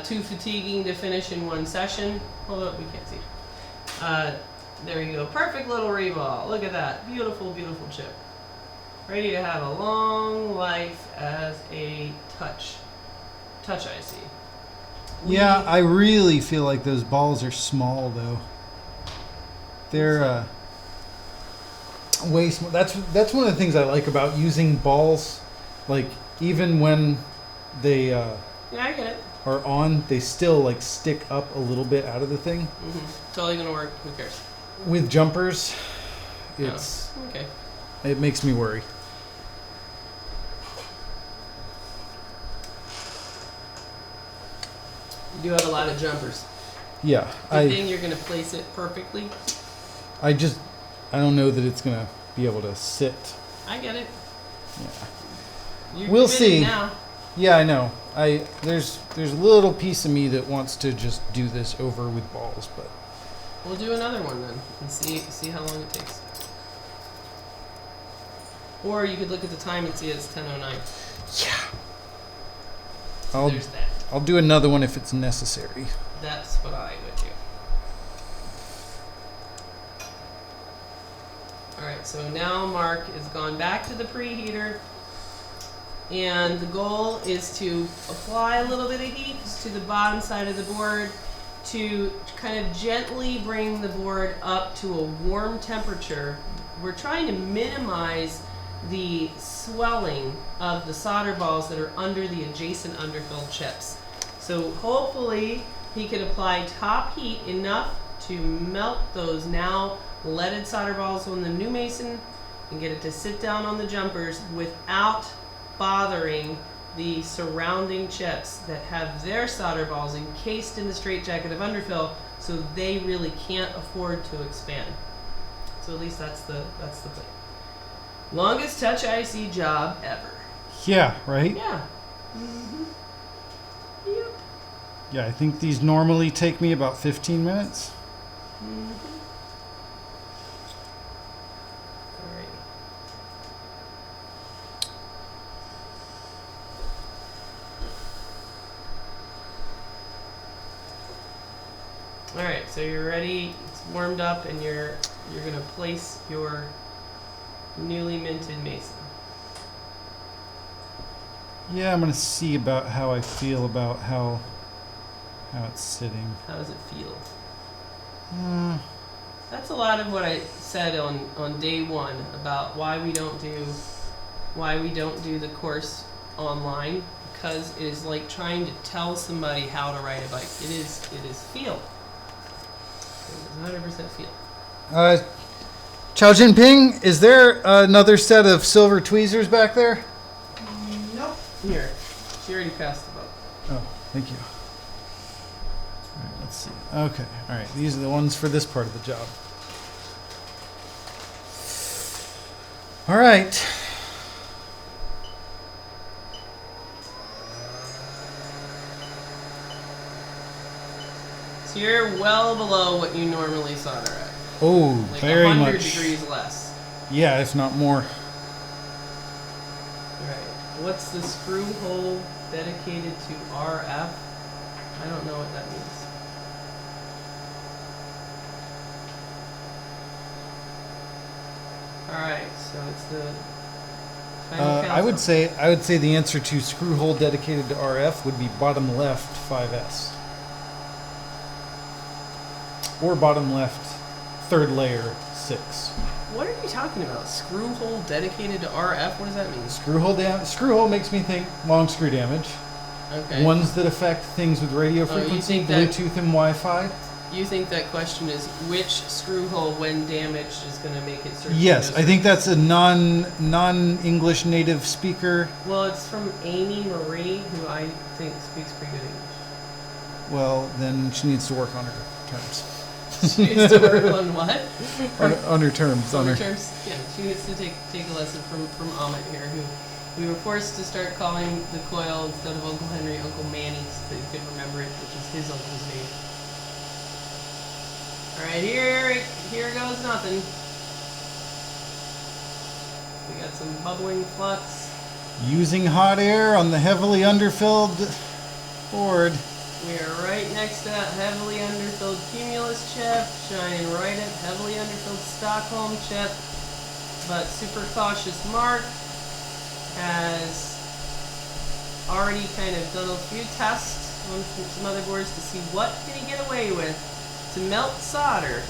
too fatiguing to finish in one session. Hold up, we can't see. There you go. Perfect little reball. Look at that. Beautiful, beautiful chip. Ready to have a long life as a touch IC. Yeah, I really feel like those balls are small though. They're way small. That's one of the things I like about using balls. Like even when they Yeah, I get it. are on, they still like stick up a little bit out of the thing. Totally gonna work. Who cares? With jumpers, it's Okay. it makes me worry. You do have a lot of jumpers. Yeah, Good thing you're gonna place it perfectly. I don't know that it's gonna be able to sit. I get it. Yeah. You're We'll committed see. now. Yeah, I know. There's a little piece of me that wants to just do this over with balls, but We'll do another one then and see how long it takes. Or you could look at the time and see it's 10:09. yeah, So there's that. I'll do another one if it's necessary. That's what I would do. Alright, so now Mark has gone back to the preheater, and the goal is to apply a little bit of heat to the bottom side of the board to kind of gently bring the board up to a warm temperature. We're trying to minimize the swelling of the solder balls that are under the adjacent underfilled chips. So hopefully he can apply top heat enough to melt those now leaded solder balls on the new Mason and get it to sit down on the jumpers without bothering the surrounding chips that have their solder balls encased in the straitjacket of underfill, so they really can't afford to expand. So at least that's the plan. Longest touch IC job ever. Yeah, right? Yeah. Yep. Yeah, I think these normally take me about 15 minutes. Alright. Alright, so you're ready, it's warmed up, and you're gonna place your newly minted Mason. Yeah, I'm gonna see about how I feel about how it's sitting. How does it feel? Uh, That's a lot of what I said on day one about why we don't do the course online, because it is like trying to tell somebody how to ride a bike. It is feel. It is 100% feel. Chow Jinping, is there another set of silver tweezers back there? Nope. Here, she already passed the boat. Oh, thank you. All right, let's see. Okay, all right. These are the ones for this part of the job. All right. So you're well below what you normally solder at. Oh, Like very 100 much. degrees less. Yeah, if not more. Right. What's the screw hole dedicated to RF? I don't know what that means. Alright, so it's the I would say the answer to screw hole dedicated to RF would be bottom left 5S. Or bottom left third layer 6. What are you talking about? Screw hole dedicated to RF? What does that mean? Screw hole makes me think long screw damage. Okay. Ones that affect things with radio frequency, Bluetooth and Wi-Fi. You think that question is which screw hole, when damaged, is going to make it certain? Yes, I think that's a non-English native speaker. Well, it's from Amy Marie, who I think speaks pretty good English. Well, then she needs to work on her terms. She needs to work on what? on her terms. On her terms. Yeah, she needs to take a lesson from Amit here, who we were forced to start calling the coil instead of Uncle Henry, Uncle Manny, so you could remember it, which is his uncle's name. All right, here goes nothing. We got some bubbling flux. Using hot air on the heavily underfilled board. We are right next to that heavily underfilled Cumulus chip, shining right at heavily underfilled Stockholm chip. But super cautious Mark has already kind of done a few tests on some other boards to see what can he get away with to melt solder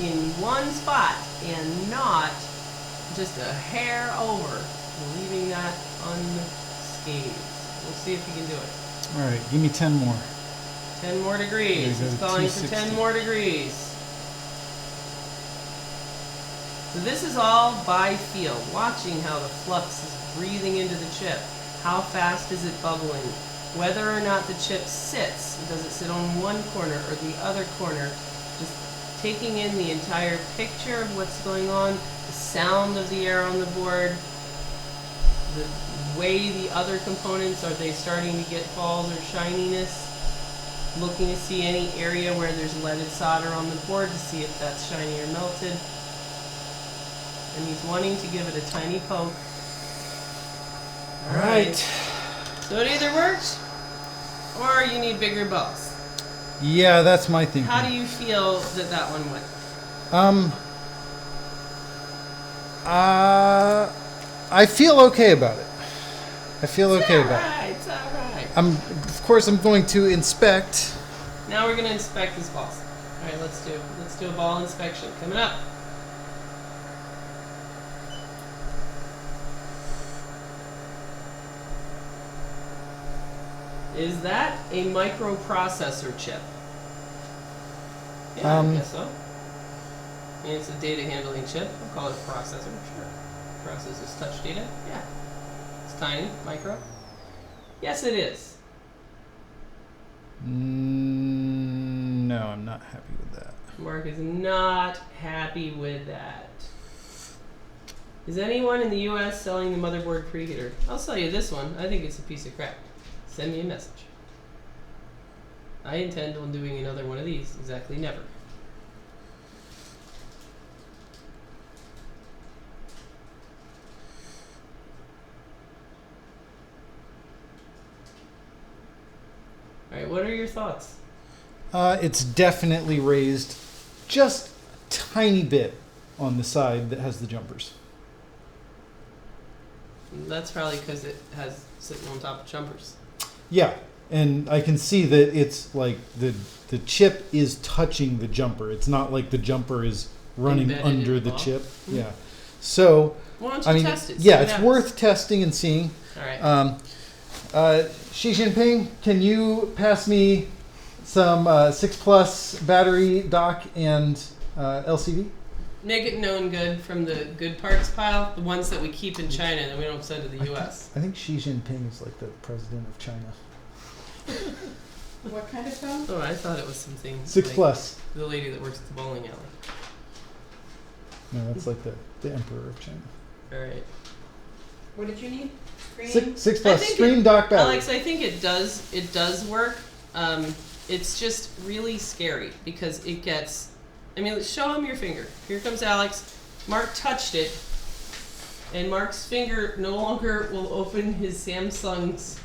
in one spot and not just a hair over, leaving that unscathed. We'll see if he can do it. All right, give me 10 more. 10 more degrees. It's calling for 10 more degrees. So this is all by feel, watching how the flux is breathing into the chip. How fast is it bubbling? Whether or not the chip sits. Does it sit on one corner or the other corner? Just taking in the entire picture of what's going on, the sound of the air on the board, the way the other components, are they starting to get falls or shininess? Looking to see any area where there's leaded solder on the board to see if that's shiny or melted. And he's wanting to give it a tiny poke. All right. So it either works or you need bigger balls. Yeah, that's my thinking. How do you feel that one went? I feel okay about it. It's all right. Of course, I'm going to inspect. Now we're going to inspect these balls. All right, let's do a ball inspection coming up. Is that a microprocessor chip? Yeah, I guess so. I mean, it's a data handling chip. I'll call it a processor. Sure. Processes touch data. Yeah. It's tiny, micro. Yes, it is. No, I'm not happy with that. Mark is not happy with that. Is anyone in the U.S. selling the motherboard preheater? I'll sell you this one. I think it's a piece of crap. Send me a message. I intend on doing another one of these. Exactly never. Alright, what are your thoughts? It's definitely raised just a tiny bit on the side that has the jumpers. That's probably because it has sitting on top of jumpers. Yeah, and I can see that it's like the chip is touching the jumper. It's not like the jumper is running Embedded under in the ball. chip. Yeah. So, Why don't you test it? yeah, it's worth testing and seeing. Alright. Xi Jinping, can you pass me some 6 Plus battery dock and LCD? Make it known good from the good parts pile, the ones that we keep in China that we don't send to the U.S. I think Xi Jinping is like the president of China. What kind of phone? Oh, I thought it was something 6 like Plus. the lady that works at the bowling alley. No, that's like the emperor of China. Alright. What did you need? Screen? 6 I Plus think stream dock battery. Alex, I think it does work. It's just really scary because it gets, I mean, show him your finger. Here comes Alex. Mark touched it, and Mark's finger no longer will open his Samsung's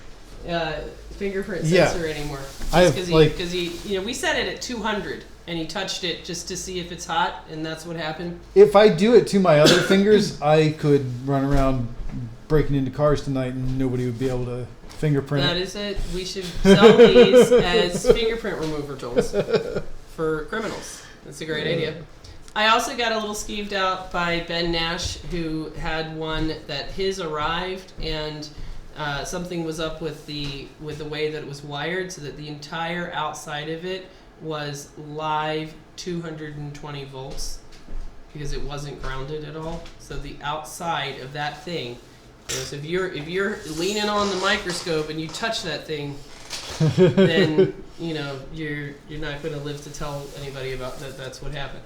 fingerprint sensor anymore. I have, Because like- he, we set it at 200, and he touched it just to see if it's hot, and that's what happened. If I do it to my other fingers, I could run around breaking into cars tonight and nobody would be able to fingerprint That it. is it. We should sell these as fingerprint remover tools for criminals. That's a great idea. I also got a little skeeved out by Ben Nash, who had one that his arrived and something was up with the way that it was wired, so that the entire outside of it was live 220 volts because it wasn't grounded at all. So the outside of that thing, so if you're leaning on the microscope and you touch that thing, then you're not going to live to tell anybody about that. That's what happened.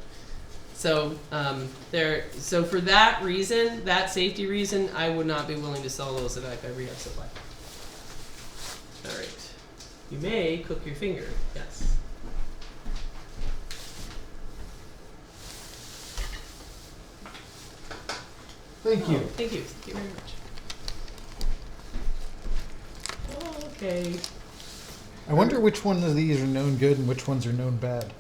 So so for that reason, that safety reason, I would not be willing to sell those at iPad Rehab Supply. All right, you may cook your finger. Yes. Thank you. Thank you. Thank you very much. Okay. I wonder which one of these are known good and which ones are known bad.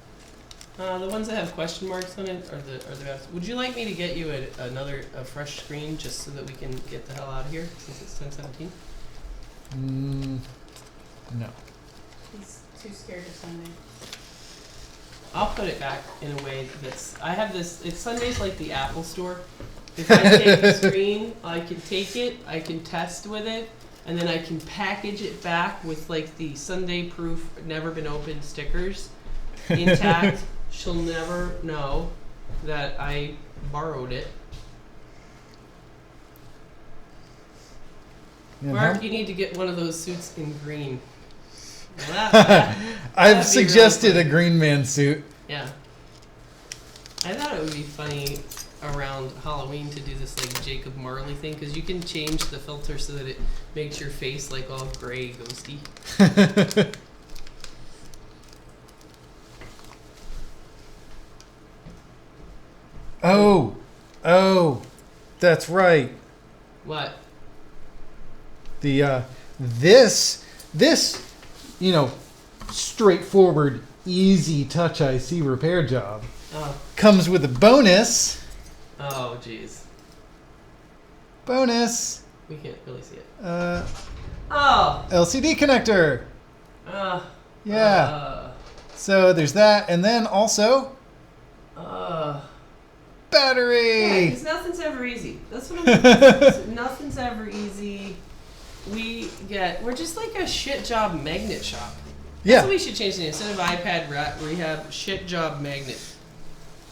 The ones that have question marks on it are the best. Would you like me to get you a fresh screen just so that we can get the hell out of here since it's 10:17? No. He's too scared of Sunday. I'll put it back in a way that's. I have this. It's Sunday's like the Apple Store. If I take the screen, I can take it, I can test with it, and then I can package it back with like the Sunday proof, never been opened stickers intact. She'll never know that I borrowed it. Yeah, Mark, you need to get one of those suits in green. Well, I've suggested a green man suit. Yeah. I thought it would be funny around Halloween to do this like Jacob Marley thing, because you can change the filter so that it makes your face like all gray ghosty. Oh, that's right. What? The this straightforward, easy touch IC repair job comes with a bonus. Oh, jeez. Bonus. We can't really see it. Oh. LCD connector. Yeah. So there's that, and then also battery. Yeah, 'cause nothing's ever easy. That's what I'm. Nothing's ever easy. We're just like a shit job magnet shop. That's what we should change the name. Instead of iPad Rehab, shit job magnet.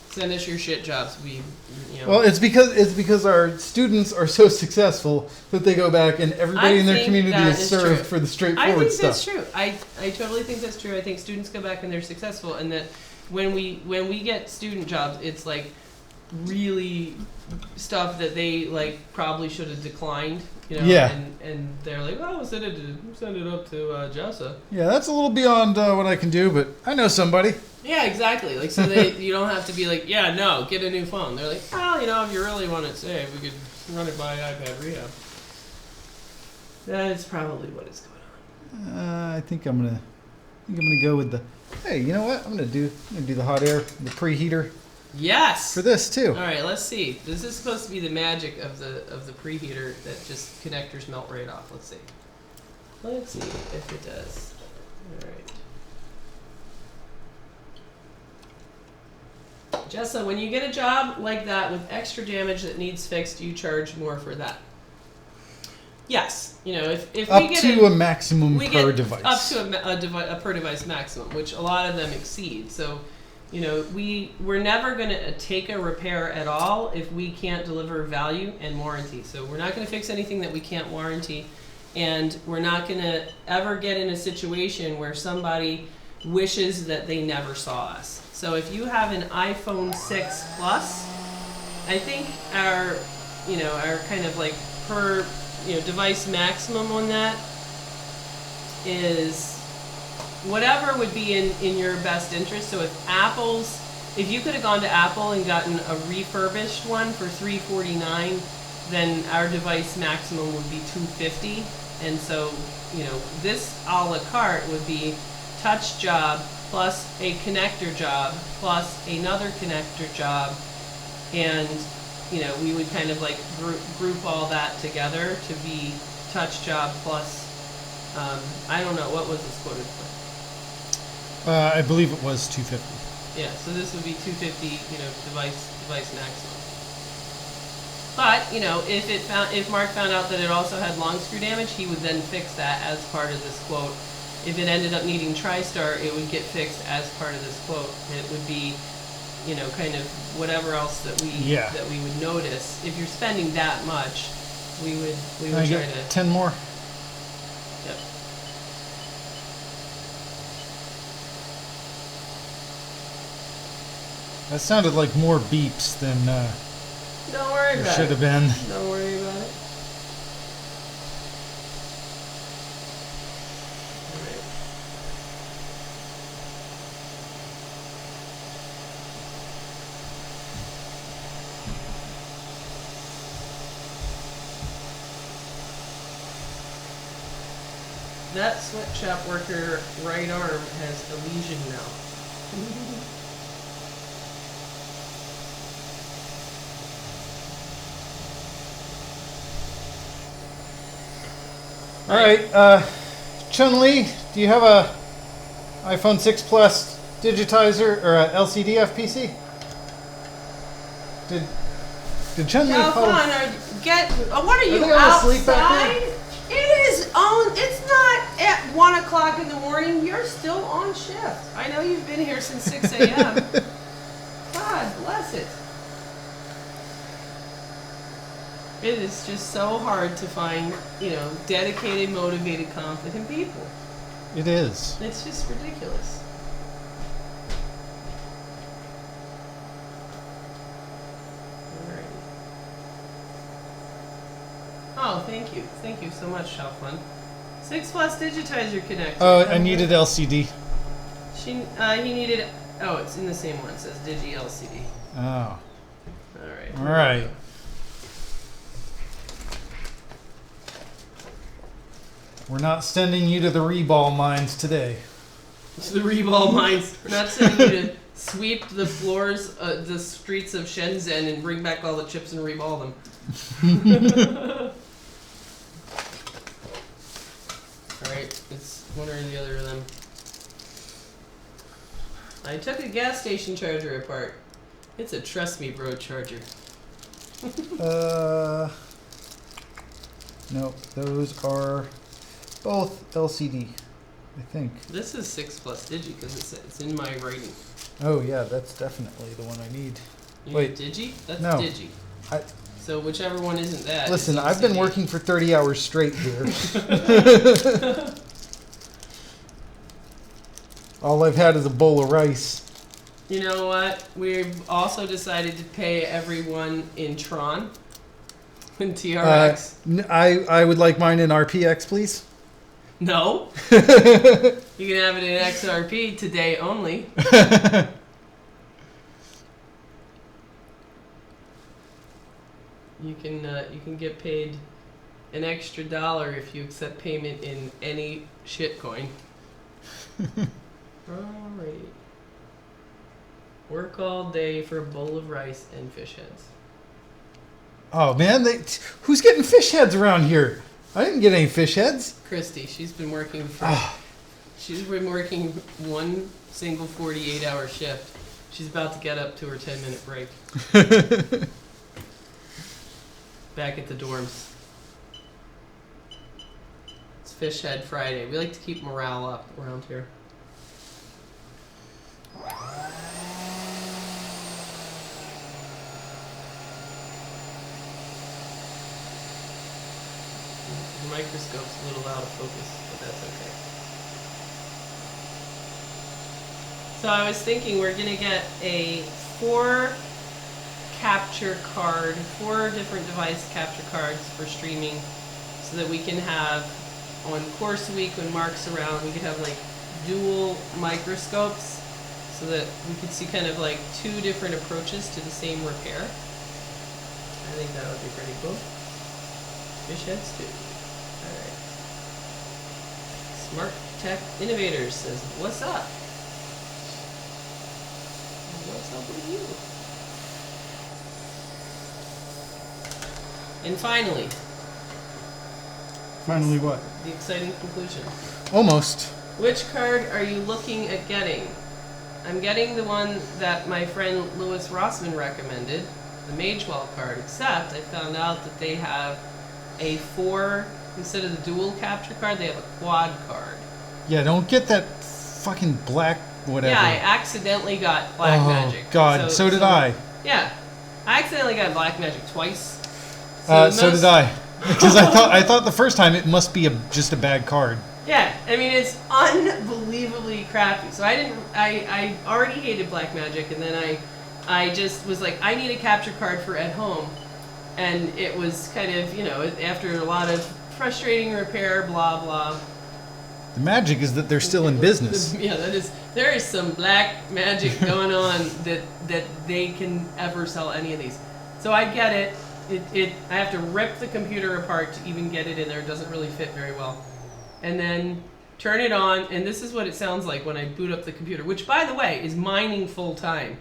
Send us your shit jobs. Well, it's because our students are so successful that they go back and everybody in their community is served true. for the straightforward stuff. I think that's true. I totally think that's true. I think students go back and they're successful, and that when we get student jobs, it's like really stuff that they like probably should have declined. Yeah. And they're like, oh, send it up to Jessa. Yeah, that's a little beyond what I can do, but I know somebody. Yeah, exactly. Like, so you don't have to be like, yeah, no, get a new phone. They're like, well, if you really want it saved, we could run it by iPad Rehab. That's probably what is going on. I think I'm gonna go with the. Hey, you know what? I'm gonna do the hot air, the preheater. Yes. For this too. All right, let's see. This is supposed to be the magic of the preheater that just connectors melt right off. Let's see. Let's see if it does. All right. Jessa, when you get a job like that with extra damage that needs fixed, you charge more for that. Yes, if up we get to a maximum per device. Up to a per device maximum, which a lot of them exceed. So, we're never going to take a repair at all if we can't deliver value and warranty. So we're not going to fix anything that we can't warranty, and we're not going to ever get in a situation where somebody wishes that they never saw us. So if you have an iPhone 6 Plus, I think our kind of like per device maximum on that is whatever would be in your best interest. So if you could have gone to Apple and gotten a refurbished one for $349, then our device maximum would be $250. And so, this a la carte would be touch job plus a connector job, plus another connector job, and you know, we would kind of like group all that together to be touch job plus, I don't know, what was this quoted for? I believe it was 250. Yeah, so this would be 250, you know, device maximum. But, you know, if Mark found out that it also had long screw damage, he would then fix that as part of this quote. If it ended up needing TriStar, it would get fixed as part of this quote. And it would be, you know, kind of whatever else that we would notice. If you're spending that much, we would try to 10 more. Yep. That sounded like more beeps than Don't worry about it. should have been. Don't worry about it. Alright. That sweatshop worker right arm has a lesion now. All right, Chun-Li, do you have a iPhone 6 Plus digitizer or a LCD FPC? Did Chun-Li What are you they all asleep back outside? It's not at 1 o'clock in the morning. You're still on shift. I know you've been here since 6 a.m. God bless it. It is just so hard to find, you know, dedicated, motivated, confident people. It is. It's just ridiculous. Alright. Oh, thank you. Thank you so much, Shelfun. 6 Plus digitizer connector. Oh, I needed LCD. He needed. Oh, it's in the same one. It says Digi LCD. Oh. Alright. All right. We're not sending you to the Reball mines today. The Reball mines. We're not sending you to sweep the floors, the streets of Shenzhen and bring back all the chips and reball them. Alright, it's one or the other of them. I took a gas station charger apart. It's a trust me bro charger. No, those are both LCD, I think. This is 6 Plus Digi because it's in my writing. Oh yeah, that's definitely the one I need. You Wait, need Digi? That's no. Digi. So whichever one isn't that. Listen, is I've been LCD. working for 30 hours straight here. All I've had is a bowl of rice. You know what? We've also decided to pay everyone in Tron. In TRX. I would like mine in RPX, please. No. You can have it in XRP today only. You can get paid an extra $1 if you accept payment in any shitcoin. Alright. Work all day for a bowl of rice and fish heads. Oh man, who's getting fish heads around here? I didn't get any fish heads. Christy, she's been working one single 48-hour shift. She's about to get up to her 10-minute break. Back at the dorms. It's Fish Head Friday. We like to keep morale up around here. The microscope's a little out of focus, but that's okay. So I was thinking we're going to get a 4 different device capture cards for streaming so that we can have on course week when Mark's around, we could have like dual microscopes so that we could see kind of like 2 different approaches to the same repair. I think that would be pretty cool. Fish heads too. Alright. Smart Tech Innovators says, what's up? Look at you. And finally, Finally, what? the exciting conclusion. Almost. Which card are you looking at getting? I'm getting the one that my friend Louis Rossman recommended, the Mage Wall card, except I found out that they have a 4, instead of the dual capture card, they have a quad card. Yeah, don't get that fucking black whatever. Yeah, I accidentally got Black Magic. God, so did I. Yeah, I accidentally got Black Magic twice. So did I. Because I thought the first time it must be just a bad card. Yeah, I mean it's unbelievably crappy. So I already hated Black Magic, and then I just was like, I need a capture card for at home, and it was kind of, you know, after a lot of frustrating repair, blah blah. The magic is that they're still in business. Yeah, there is some black magic going on that they can ever sell any of these. So I get it. I have to rip the computer apart to even get it in there. It doesn't really fit very well. And then turn it on, and this is what it sounds like when I boot up the computer, which, by the way, is mining full time.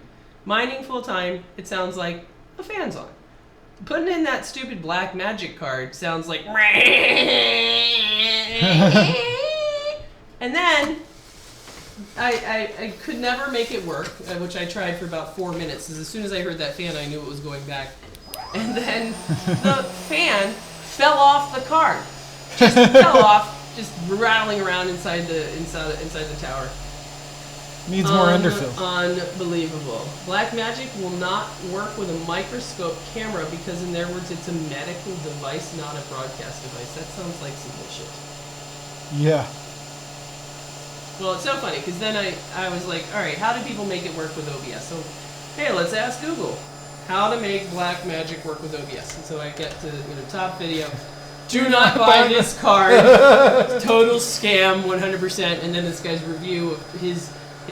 Mining full time, it sounds like a fan's on. Putting in that stupid Black Magic card sounds like... And then I could never make it work, which I tried for about 4 minutes, because as soon as I heard that fan, I knew it was going back. And then the fan fell off the card. Just fell off, just rattling around inside the tower. Needs more underfill. Unbelievable. Black Magic will not work with a microscope camera because, in their words, it's a medical device, not a broadcast device. That sounds like some bullshit. Yeah. Well, it's so funny, because then I was like, all right, how do people make it work with OBS? So, hey, let's ask Google how to make Black Magic work with OBS. And so I get to top video. Do not buy this card. Total scam, 100%. And then this guy's review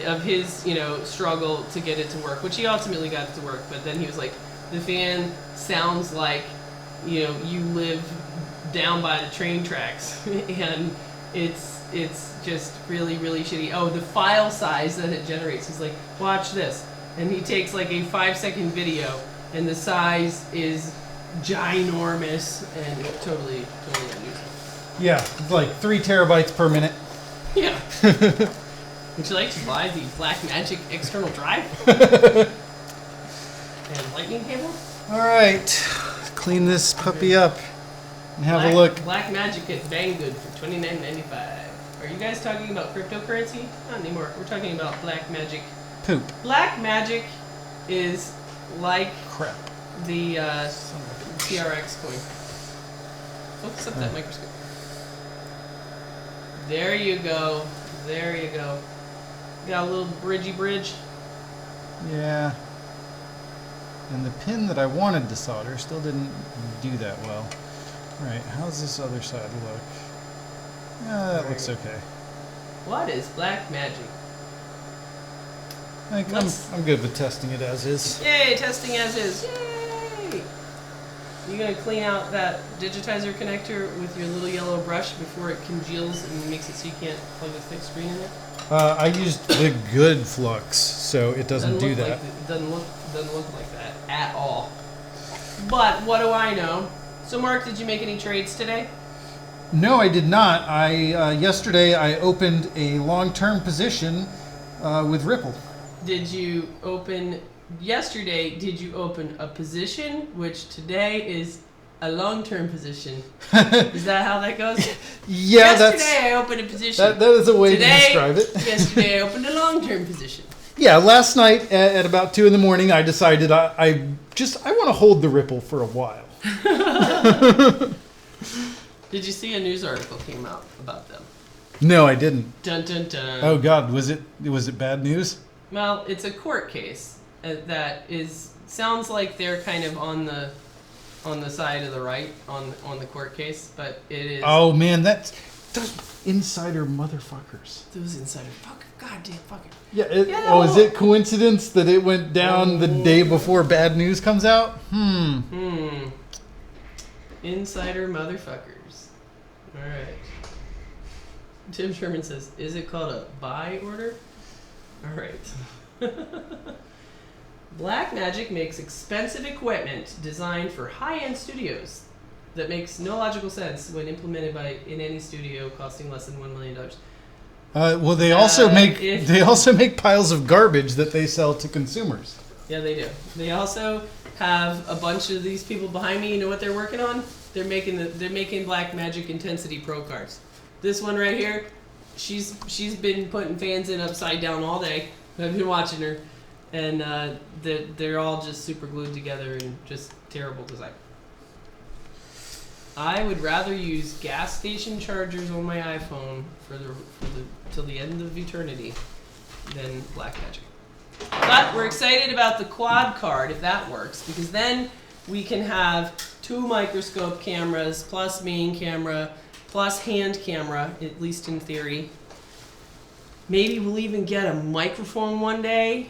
of his struggle to get it to work, which he ultimately got it to work. But then he was like, the fan sounds like you live down by the train tracks, and it's just really, really shitty. Oh, the file size that it generates. He's like, watch this. And he takes like a 5-second video, and the size is ginormous and totally unusable. Yeah, it's like 3 terabytes per minute. Yeah. Would you like to buy the Black Magic external drive? And lightning cable? Alright, clean this puppy up and have a look. Black Magic at Banggood for $29.95. Are you guys talking about cryptocurrency? Not anymore. We're talking about Black Magic. Poop. Black Magic is like Crap. the TRX coin. Focus up that microscope. There you go. There you go. Got a little bridgey bridge. Yeah. And the pin that I wanted to solder still didn't do that well. Alright, how's this other side look? That looks okay. What is Black Magic? I'm good with testing it as is. Yay, testing as is. Yay! You gonna clean out that digitizer connector with your little yellow brush before it congeals and makes it so you can't plug the thick screen in it? I used the good flux, so it doesn't do that. It doesn't look like that at all. But what do I know? So Mark, did you make any trades today? No, I did not. Yesterday I opened a long-term position with Ripple. Yesterday, did you open a position, which today is a long-term position? Is that how that goes? Yeah, yesterday I opened a position. That is a way to describe it. Yesterday I opened a long-term position. Yeah, last night at about 2 a.m. I decided I want to hold the Ripple for a while. Did you see a news article came out about them? No, I didn't. Dun dun dun. Oh God, was it bad news? Well, it's a court case that sounds like they're kind of on the side of the right on the court case, but it is. Oh man, those insider motherfuckers. Those insider goddamn fucker. Yeah. Is it coincidence that it went down the day before bad news comes out? Insider motherfuckers. All right. Tim Sherman says, "Is it called a buy order?" All right. Blackmagic makes expensive equipment designed for high-end studios that makes no logical sense when implemented in any studio costing less than $1 million. Well, they also make piles of garbage that they sell to consumers. Yeah, they do. They also have a bunch of these people behind me. You know what they're working on? They're making Blackmagic Intensity Pro cards. This one right here, she's been putting fans in upside down all day. I've been watching her, and they're all just super glued together and just terrible design. I would rather use gas station chargers on my iPhone till the end of eternity than Blackmagic. But we're excited about the quad card if that works, because then we can have 2 microscope cameras plus main camera plus hand camera, at least in theory. Maybe we'll even get a microphone one day,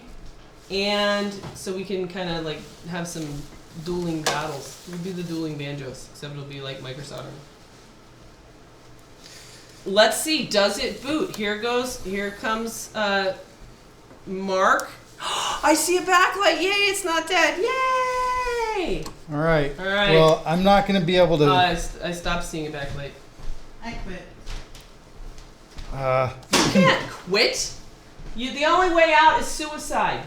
and so we can kind of like have some dueling battles. We'll do the dueling banjos, except it'll be like Microscopy. Let's see, does it boot? Here comes Mark. I see a backlight. Yay, it's not dead. Yay! All right. Well, I'm not going to be able to... I stopped seeing a backlight. I quit. You can't quit. The only way out is suicide.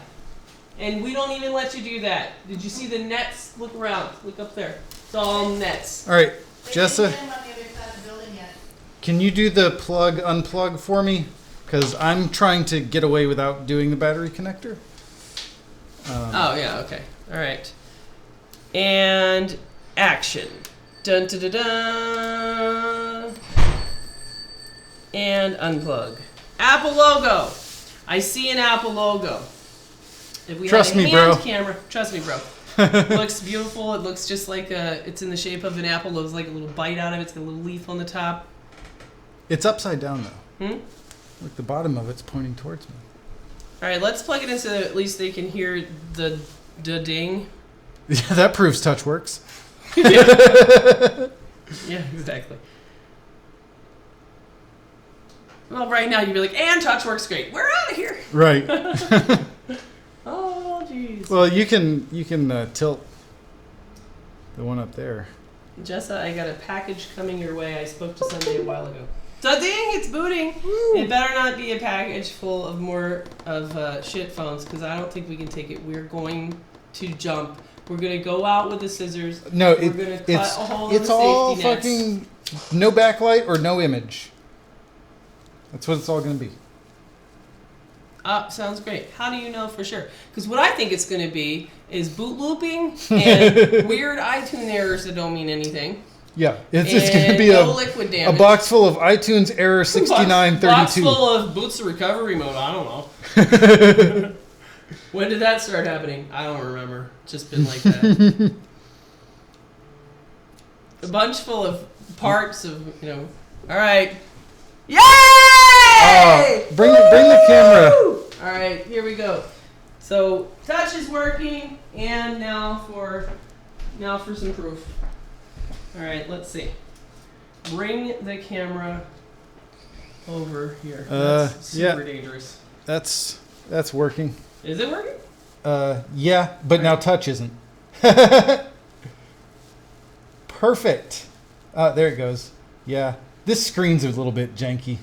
And we don't even let you do that. Did you see the nets? Look around. Look up there. It's all nets. All right, They Jessa, didn't get him on the other side of the building yet. can you do the unplug for me? Because I'm trying to get away without doing the battery connector. Oh, yeah, okay. All right. And action. Dun dun dun dun. And unplug. Apple logo. I see an Apple logo. If we Trust had a me, hand bro. camera, trust me, bro. It looks beautiful. It looks just like it's in the shape of an apple. It looks like a little bite out of it. It's got a little leaf on the top. It's upside down, though. Hmm? Like the bottom of it's pointing towards me. All right, let's plug it in so that at least they can hear the ding. Yeah, that proves touch works. Yeah, exactly. Well, right now you'd be like, and touch works great. We're out of here. Right. Oh, jeez. Well, you can tilt the one up there. Jessa, I got a package coming your way. I spoke to somebody a while ago. Da ding, it's booting. Woo. It better not be a package full of more of shit phones, because I don't think we can take it. We're going to jump. We're going to go out with the scissors. No, We're going to cut a hole in it's the all safety nets. fucking no backlight or no image. That's what it's all going to be. Sounds great. How do you know for sure? Because what I think it's going to be is boot looping and weird iTunes errors that don't mean anything. Yeah, it's going to be no liquid a damage. box full of iTunes error 6932. Box full of boots to recovery mode. I don't know. When did that start happening? I don't remember. It's just been like that. A bunch full of parts of, All right. Yay! Bring the camera. All right, here we go. So touch is working, and now for some proof. All right, let's see. Bring the camera over here. That's super dangerous. That's working. Is it working? Yeah, but now touch isn't. Perfect. There it goes. Yeah, this screen's a little bit janky.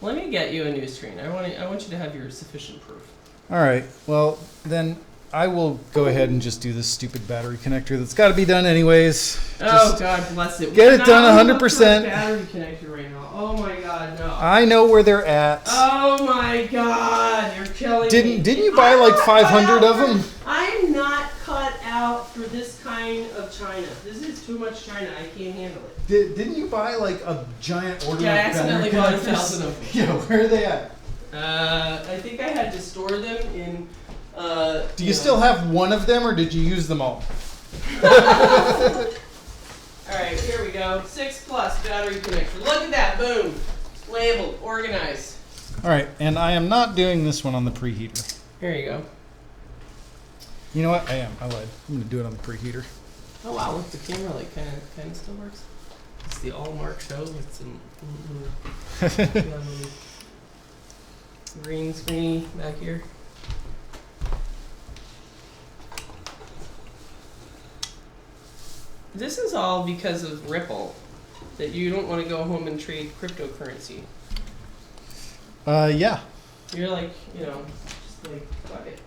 Let me get you a new screen. I want you to have your sufficient proof. All right. Well, then I will go ahead and just do this stupid battery connector that's got to be done anyways. Oh, God bless it. Get it done 100%. Battery connector right now. Oh my God, no. I know where they're at. Oh my God, you're killing me. Didn't you buy like 500 of them? I'm not cut out for this kind of China. This is too much China. I can't handle it. Didn't you buy like a giant order Yeah, I of accidentally battery bought connectors? 1,000 of them. Yeah, where are they at? I think I had to store them in. Do you still have one of them, or did you use them all? All right, here we go. 6+ battery connector. Look at that. Boom. Labeled. Organized. All right, and I am not doing this one on the preheater. Here you go. You know what? I am. I lied. I'm gonna do it on the preheater. Oh wow, look, the camera like kind of still works. It's the all mark show with some green screen back here. This is all because of Ripple, that you don't want to go home and trade cryptocurrency. Yeah. You're like, just like, fuck it.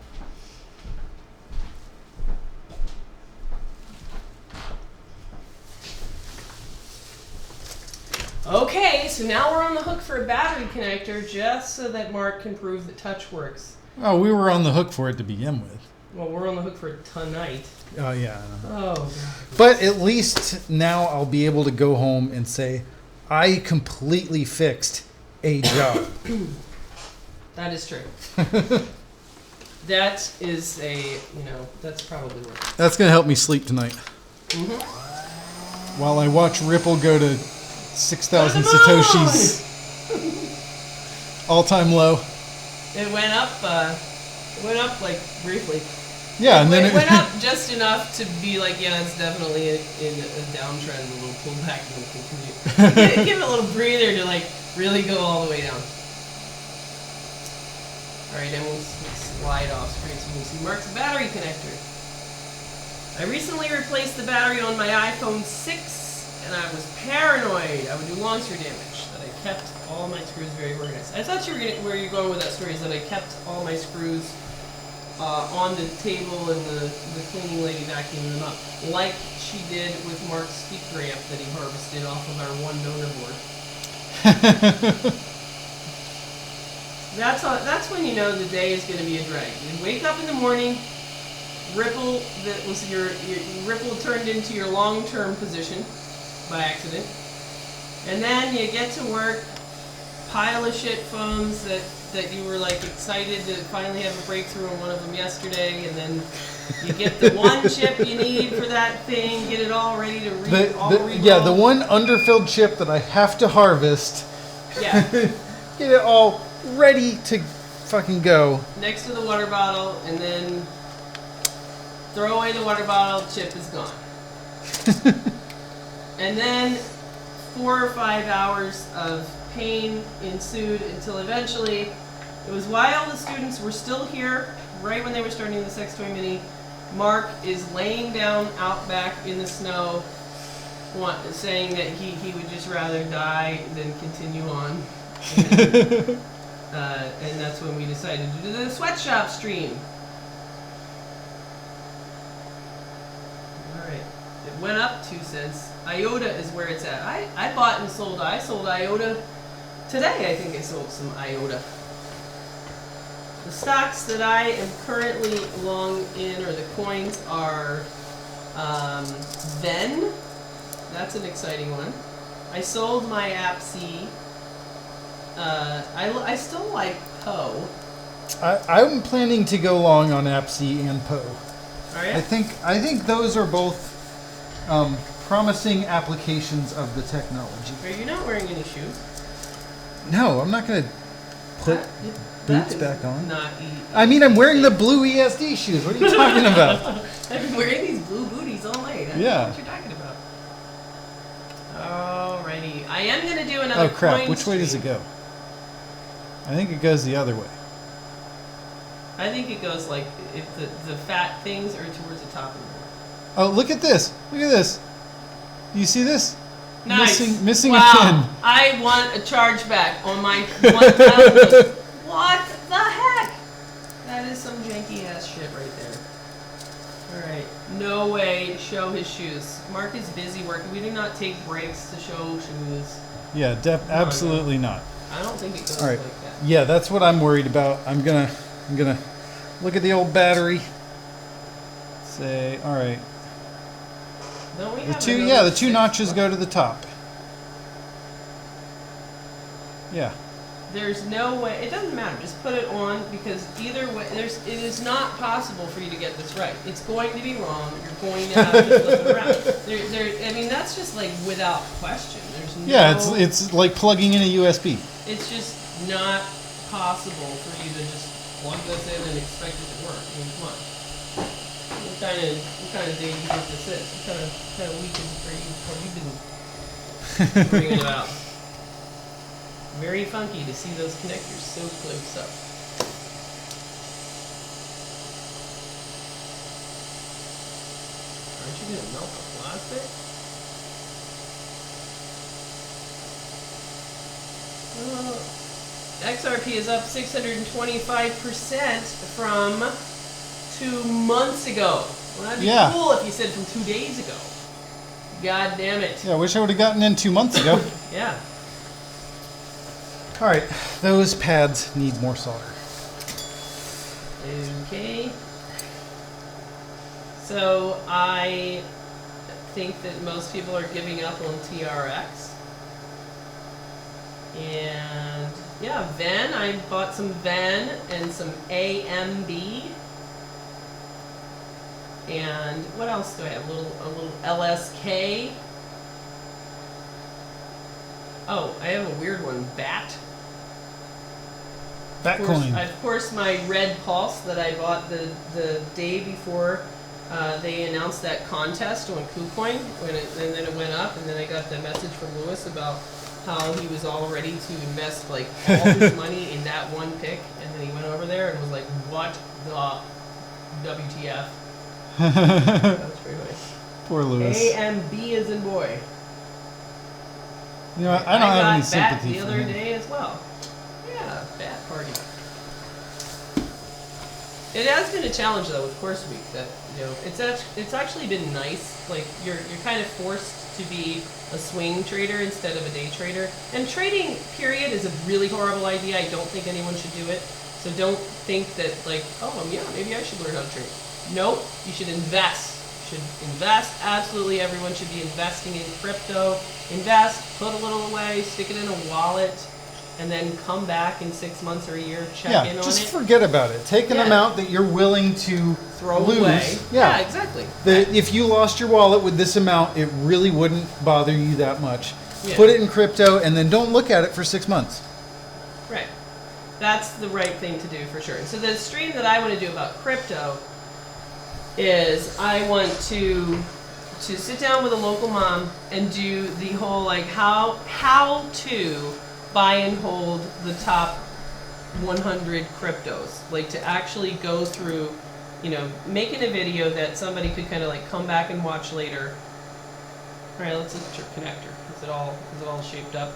Okay, so now we're on the hook for a battery connector just so that Mark can prove that touch works. Oh, we were on the hook for it to begin with. Well, we're on the hook for tonight. Oh, yeah. Oh, God. But at least now I'll be able to go home and say, I completely fixed a job. That is true. That is that's probably worth it. That's going to help me sleep tonight. Mm-hmm. While I watch Ripple go to 6,000 Satoshis. All-time low. It went up like briefly. Yeah, and then it went up just enough to be like, yeah, it's definitely in a downtrend, a little pullback, and it'll continue. Give it a little breather to like really go all the way down. All right, and we'll slide off screen so you can see Mark's battery connector. I recently replaced the battery on my iPhone 6, and I was paranoid I would do long screw damage. That I kept all my screws very organized. I thought where you're going with that story is that I kept all my screws on the table and the cleaning lady vacuuming them up, like she did with Mark's speaker amp that he harvested off of our one donor board. That's when you know the day is going to be a drag. You wake up in the morning, Ripple that was your Ripple turned into your long-term position by accident, and then you get to work, pile of shit phones that you were like excited to finally have a breakthrough on one of them yesterday, and then you get the one chip you need for that thing, get it all ready to yeah, the one underfilled chip that I have to harvest. Yeah. Get it all ready to fucking go. Next to the water bottle, and then throw away the water bottle, chip is gone. And then 4 or 5 hours of pain ensued until eventually, it was while the students were still here, right when they were starting the sex toy mini, Mark is laying down out back in the snow, saying that he would just rather die than continue on. And that's when we decided to do the Sweatshop stream. Alright, it went up 2 cents. IOTA is where it's at. I bought and sold. I sold IOTA today. I think I sold some IOTA. The stocks that I am currently long in, or the coins, are Then. That's an exciting one. I sold my AppC. I still like Poe. I'm planning to go long on AppC and Poe. Are you? I think those are both promising applications of the technology. Are you not wearing any shoes? No, I'm not going to put boots back on. I mean, I'm wearing the blue ESD shoes. What are you talking about? I've been wearing these blue booties all night. I don't know what you're talking about. Alrighty. I am going to do another Oh, crap. coin Which way does it go? I think it goes the other way. I think it goes like, if the fat things are towards the top of the board. Oh, look at this. Look at this. Do you see this? Nice. Missing wow. a pin. I want a chargeback on my 1,000. What the heck? That is some janky ass shit right there. Alright. No way to show his shoes. Mark is busy working. We do not take breaks to show shoes. Yeah, absolutely not. I don't think it goes All right. like that. Yeah, that's what I'm worried about. I'm gonna look at the old battery. Say, all right. Don't we The have two another the two 6 notches bucks? go to the top. Yeah. There's no way. It doesn't matter. Just put it on, because either way, it is not possible for you to get this right. It's going to be wrong. You're going to have to flip it around. I mean, that's just like without question. There's no. Yeah, it's like plugging in a USB. It's just not possible for you to just plug this in and expect it to work. I mean, come on. What kind of day do you think this is? What kind of weekend have you been bringing it out? Very funky to see those connectors so close up. Aren't you going to melt the fly? Diagnostic. XRP is up 625% from 2 months ago. Well, that'd be cool if you said from 2 days ago. God damn it. Yeah, I wish I would have gotten in 2 months ago. Yeah. All right, those pads need more solder. Okay. So I think that most people are giving up on TRX. And yeah, Ven. I bought some Ven and some AMB. And what else do I have? A little LSK. Oh, I have a weird one. BAT. Batcoin. Of course, my red pulse that I bought the day before they announced that contest on KuCoin, and then it went up, and then I got the message from Lewis about how he was all ready to invest like all his money in that one pick, and then he went over there and was like, "What the WTF?" That's pretty nice. Poor Lewis. A and B as in boy. You know, I don't have any got sympathy the for other him. day as well. Yeah, bat party. It has been a challenge though with Course Week that it's actually been nice. Like you're kind of forced to be a swing trader instead of a day trader. And trading period is a really horrible idea. I don't think anyone should do it. So don't think that like, oh yeah, maybe I should learn how to trade. Nope, you should invest. You should invest. Absolutely everyone should be investing in crypto. Invest, put a little away, stick it in a wallet, and then come back in 6 months or a year, check in on it. Just forget about it. Take an amount that you're willing to throw lose. away. Yeah, exactly. If you lost your wallet with this amount, it really wouldn't bother you that much. Yeah. Put it in crypto and then don't look at it for 6 months. Right. That's the right thing to do for sure. So the stream that I want to do about crypto is I want to sit down with a local mom and do the whole like how to buy and hold the top 100 cryptos, like to actually go through, making a video that somebody could kind of like come back and watch later. All right, let's look at your connector. Is it all shaped up?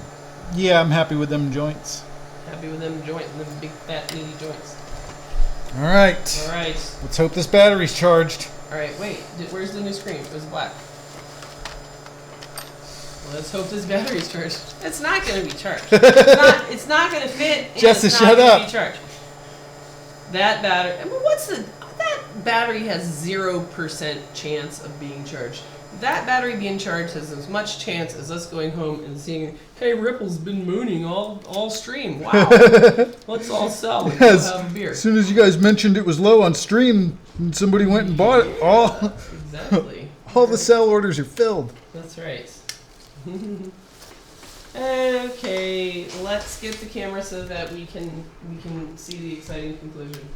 Yeah, I'm happy with them joints. Happy with them joints, them big fat meaty joints. All right. All right. Let's hope this battery's charged. All right, wait. Where's the new screen? It was black. Let's hope this battery's charged. It's not going to be charged. It's not going to fit. Jessica, it's shut not up. Be charged. That battery. I mean, that battery has 0% chance of being charged. That battery being charged has as much chance as us going home and seeing, hey, Ripple's been mooning all stream. Wow. Let's all sell and go have a beer. As soon as you guys mentioned it was low on stream, somebody went and bought it. Exactly. All the sell orders are filled. That's right. Okay, let's get the camera so that we can see the exciting conclusion.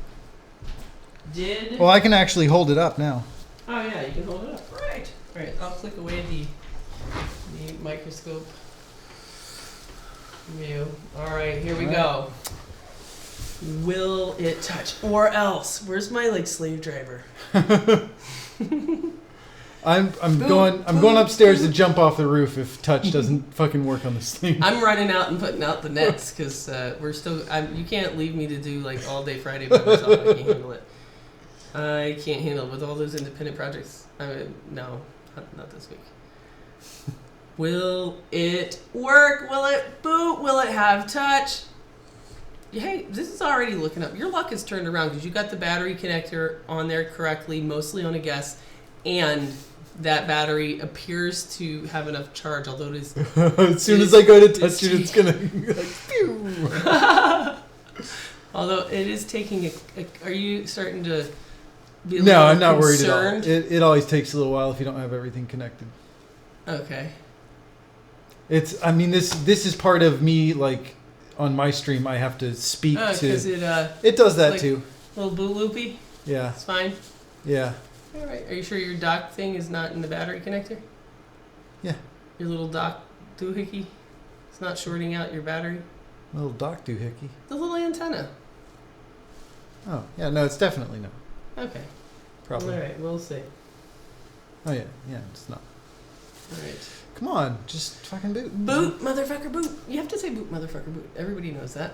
Well, I can actually hold it up now. Oh yeah, you can hold it up. Right. Right. I'll click away the microscope view. All right, here we go. Will it touch or else? Where's my slave driver? I'm going upstairs to jump off the roof if touch doesn't fucking work on this thing. I'm running out and putting out the nets because we're still. You can't leave me to do all day Friday by myself. I can't handle it. I can't handle it with all those independent projects. No, not this week. Will it work? Will it boot? Will it have touch? Hey, this is already looking up. Your luck is turned around because you got the battery connector on there correctly, mostly on a guess, and that battery appears to have enough charge, although it is... As soon as I go to touch it, it's going to be like, pew! Although it is taking are you starting to be a No, little I'm not concerned? worried at all. It always takes a little while if you don't have everything connected. Okay. This is part of me, on my stream, I have to speak to... It does that too. A little boot loopy? Yeah. It's fine? Yeah. All right. Are you sure your dock thing is not in the battery connector? Yeah. Your little dock doohickey? It's not shorting out your battery? Little dock doohickey. The little antenna. Oh, yeah, no, it's definitely not. Okay. Probably. All right, we'll see. Oh, yeah, it's not. Alright. Come on, just fucking boot. Boot, motherfucker, boot. You have to say boot, motherfucker, boot. Everybody knows that.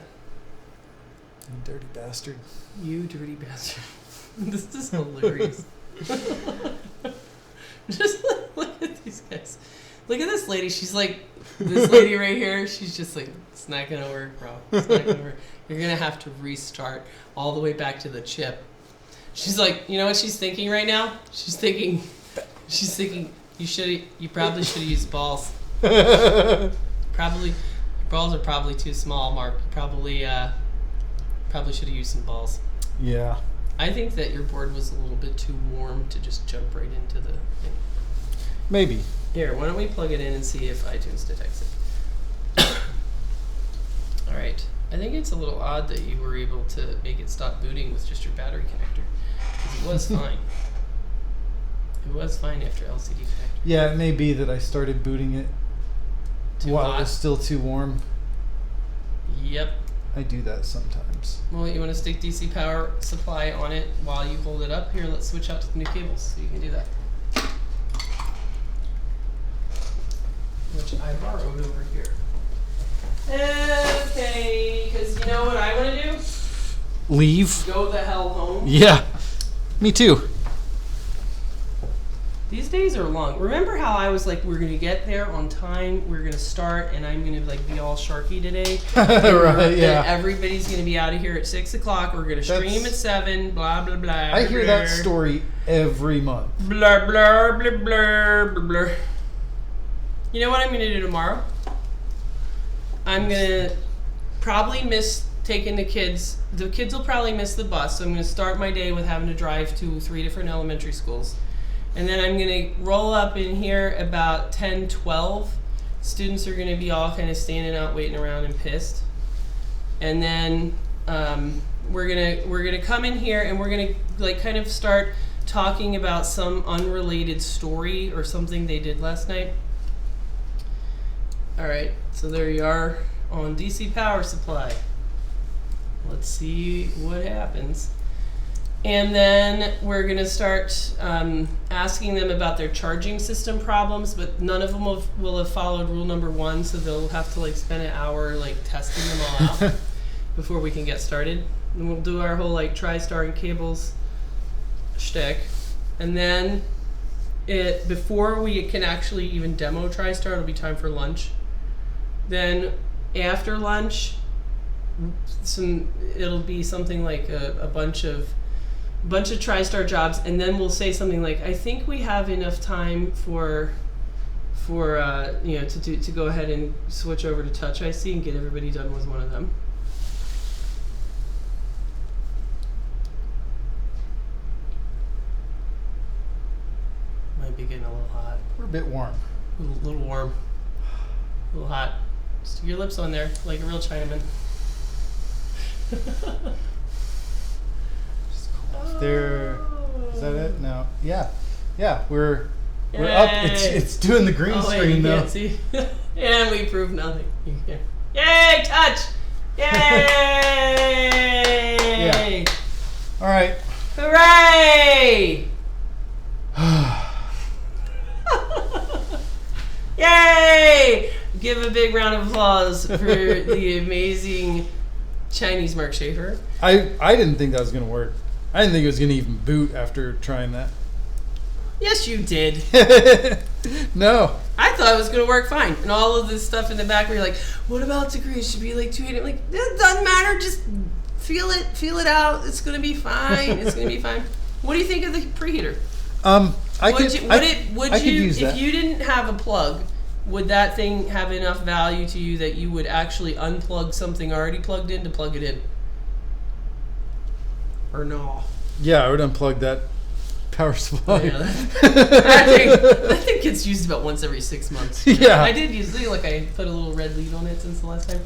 You dirty bastard. You dirty bastard. This is hilarious. Just look at these guys. Look at this lady. She's like, this lady right here. She's just like, it's not going to work, bro. It's not going to work. You're going to have to restart all the way back to the chip. She's like, you know what she's thinking right now? She's thinking, you probably should have used balls. Probably, your balls are probably too small, Mark. You probably should have used some balls. Yeah. I think that your board was a little bit too warm to just jump right into the thing. Maybe. Here, why don't we plug it in and see if iTunes detects it. All right. I think it's a little odd that you were able to make it stop booting with just your battery connector. 'Cause it was fine. It was fine after LCD connector. Yeah, it may be that I started booting it Too while hot? it was still too warm. Yep. I do that sometimes. Well, you want to stick DC power supply on it while you hold it up? Here, let's switch out to the new cables so you can do that. Which I borrowed over here. Okay, because you know what I want to do? Leave? Go the hell home. Yeah. Me too. These days are long. Remember how I was like, we're going to get there on time, we're going to start, and I'm going to like be all sharky today. Right, yeah. Everybody's going to be out of here at 6 o'clock. We're going to stream at 7, blah, blah, blah. I hear that story every month. Blah, blah, blah, blah, blah, blah. You know what I'm going to do tomorrow? I'm going to probably miss taking the kids. The kids will probably miss the bus, so I'm going to start my day with having to drive to 3 different elementary schools. And then I'm going to roll up in here about 10, 12. Students are going to be all kind of standing out, waiting around and pissed. And then we're gonna come in here and we're going to like kind of start talking about some unrelated story or something they did last night. All right, so there you are on DC power supply. Let's see what happens. And then we're going to start asking them about their charging system problems, but none of them will have followed rule number 1, so they'll have to like spend an hour like testing them all out before we can get started. And we'll do our whole like TriStar and cables shtick. And then before we can actually even demo TriStar, it'll be time for lunch. Then after lunch, it'll be something like a bunch of TriStar jobs, and then we'll say something like, I think we have enough time for to go ahead and switch over to Touch IC and get everybody done with one of them. Might be getting a little hot. We're a bit warm. A little warm. A little hot. Stick your lips on there like a real Chinaman. There, is that it? No. Yeah. We're up. It's doing the green screen you though. Can't see. And we proved nothing. You can't. Yay! Touch! Yay! Yeah. All right. Hooray! Yay! Give a big round of applause for the amazing Chinese Mark Schaefer. I didn't think that was gonna work. I didn't think it was gonna even boot after trying that. Yes, you did. No. I thought it was going to work fine. And all of this stuff in the back where you're like, what about degrees? Should be like 280. Like, it doesn't matter. Just feel it out. It's going to be fine. It's going to be fine. What do you think of the preheater? I could use that. If you didn't have a plug, would that thing have enough value to you that you would actually unplug something already plugged in to plug it in? Or no? Yeah, I would unplug that power supply. Yeah, that thing gets used about once every 6 months. Yeah. I did use it, like I put a little red lead on it since the last time.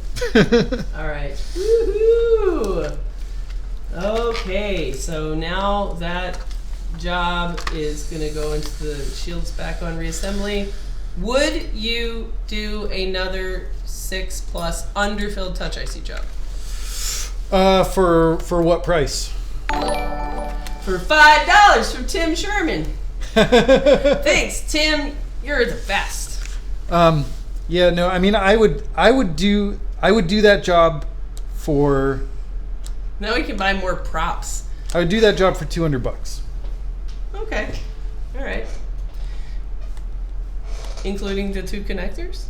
All right. Woohoo! Okay, so now that job is going to go into the shields back on reassembly. Would you do another 6+ underfilled Touch IC job? For what price? For $5 from Tim Sherman. Thanks, Tim. You're the best. Yeah, no, I mean, I would do that job for. Now we can buy more props. I would do that job for $200. Okay. All right. Including the 2 connectors?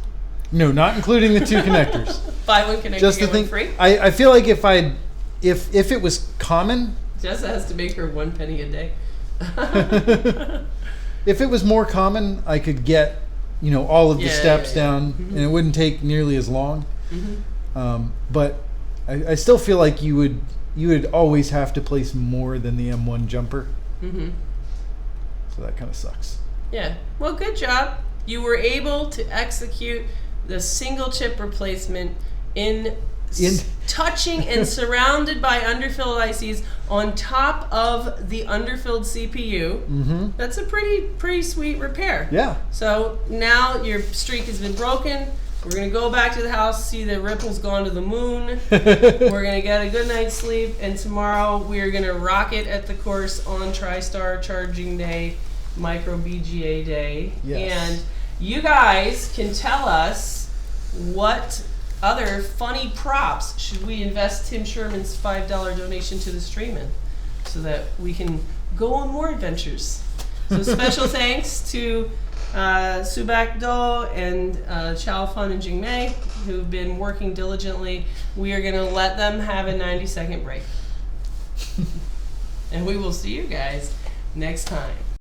No, not including the 2 connectors. Buy one connector, Just get the thing. one free? I feel like if it was common, Jessa has to make her 1 penny a day. if it was more common, I could get all of the steps down, Mm-hmm. and it wouldn't take nearly as long. Mm-hmm. But I still feel like you would always have to place more than the M1 jumper. Mm-hmm. So that kind of sucks. Yeah. Well, good job. You were able to execute the single chip replacement in touching and surrounded by underfilled ICs on top of the underfilled CPU. Mm-hmm. That's a pretty sweet repair. Yeah. So now your streak has been broken. We're going to go back to the house, see the ripples gone to the moon. We're going to get a good night's sleep. And tomorrow we're going to rock it at the course on TriStar Charging Day, Micro BGA Day. Yes. And you guys can tell us what other funny props should we invest Tim Sherman's $5 donation to the stream in so that we can go on more adventures. So special thanks to Subak Do and Chao Fun and Jing Mei, who've been working diligently. We are going to let them have a 90-second break. And we will see you guys next time.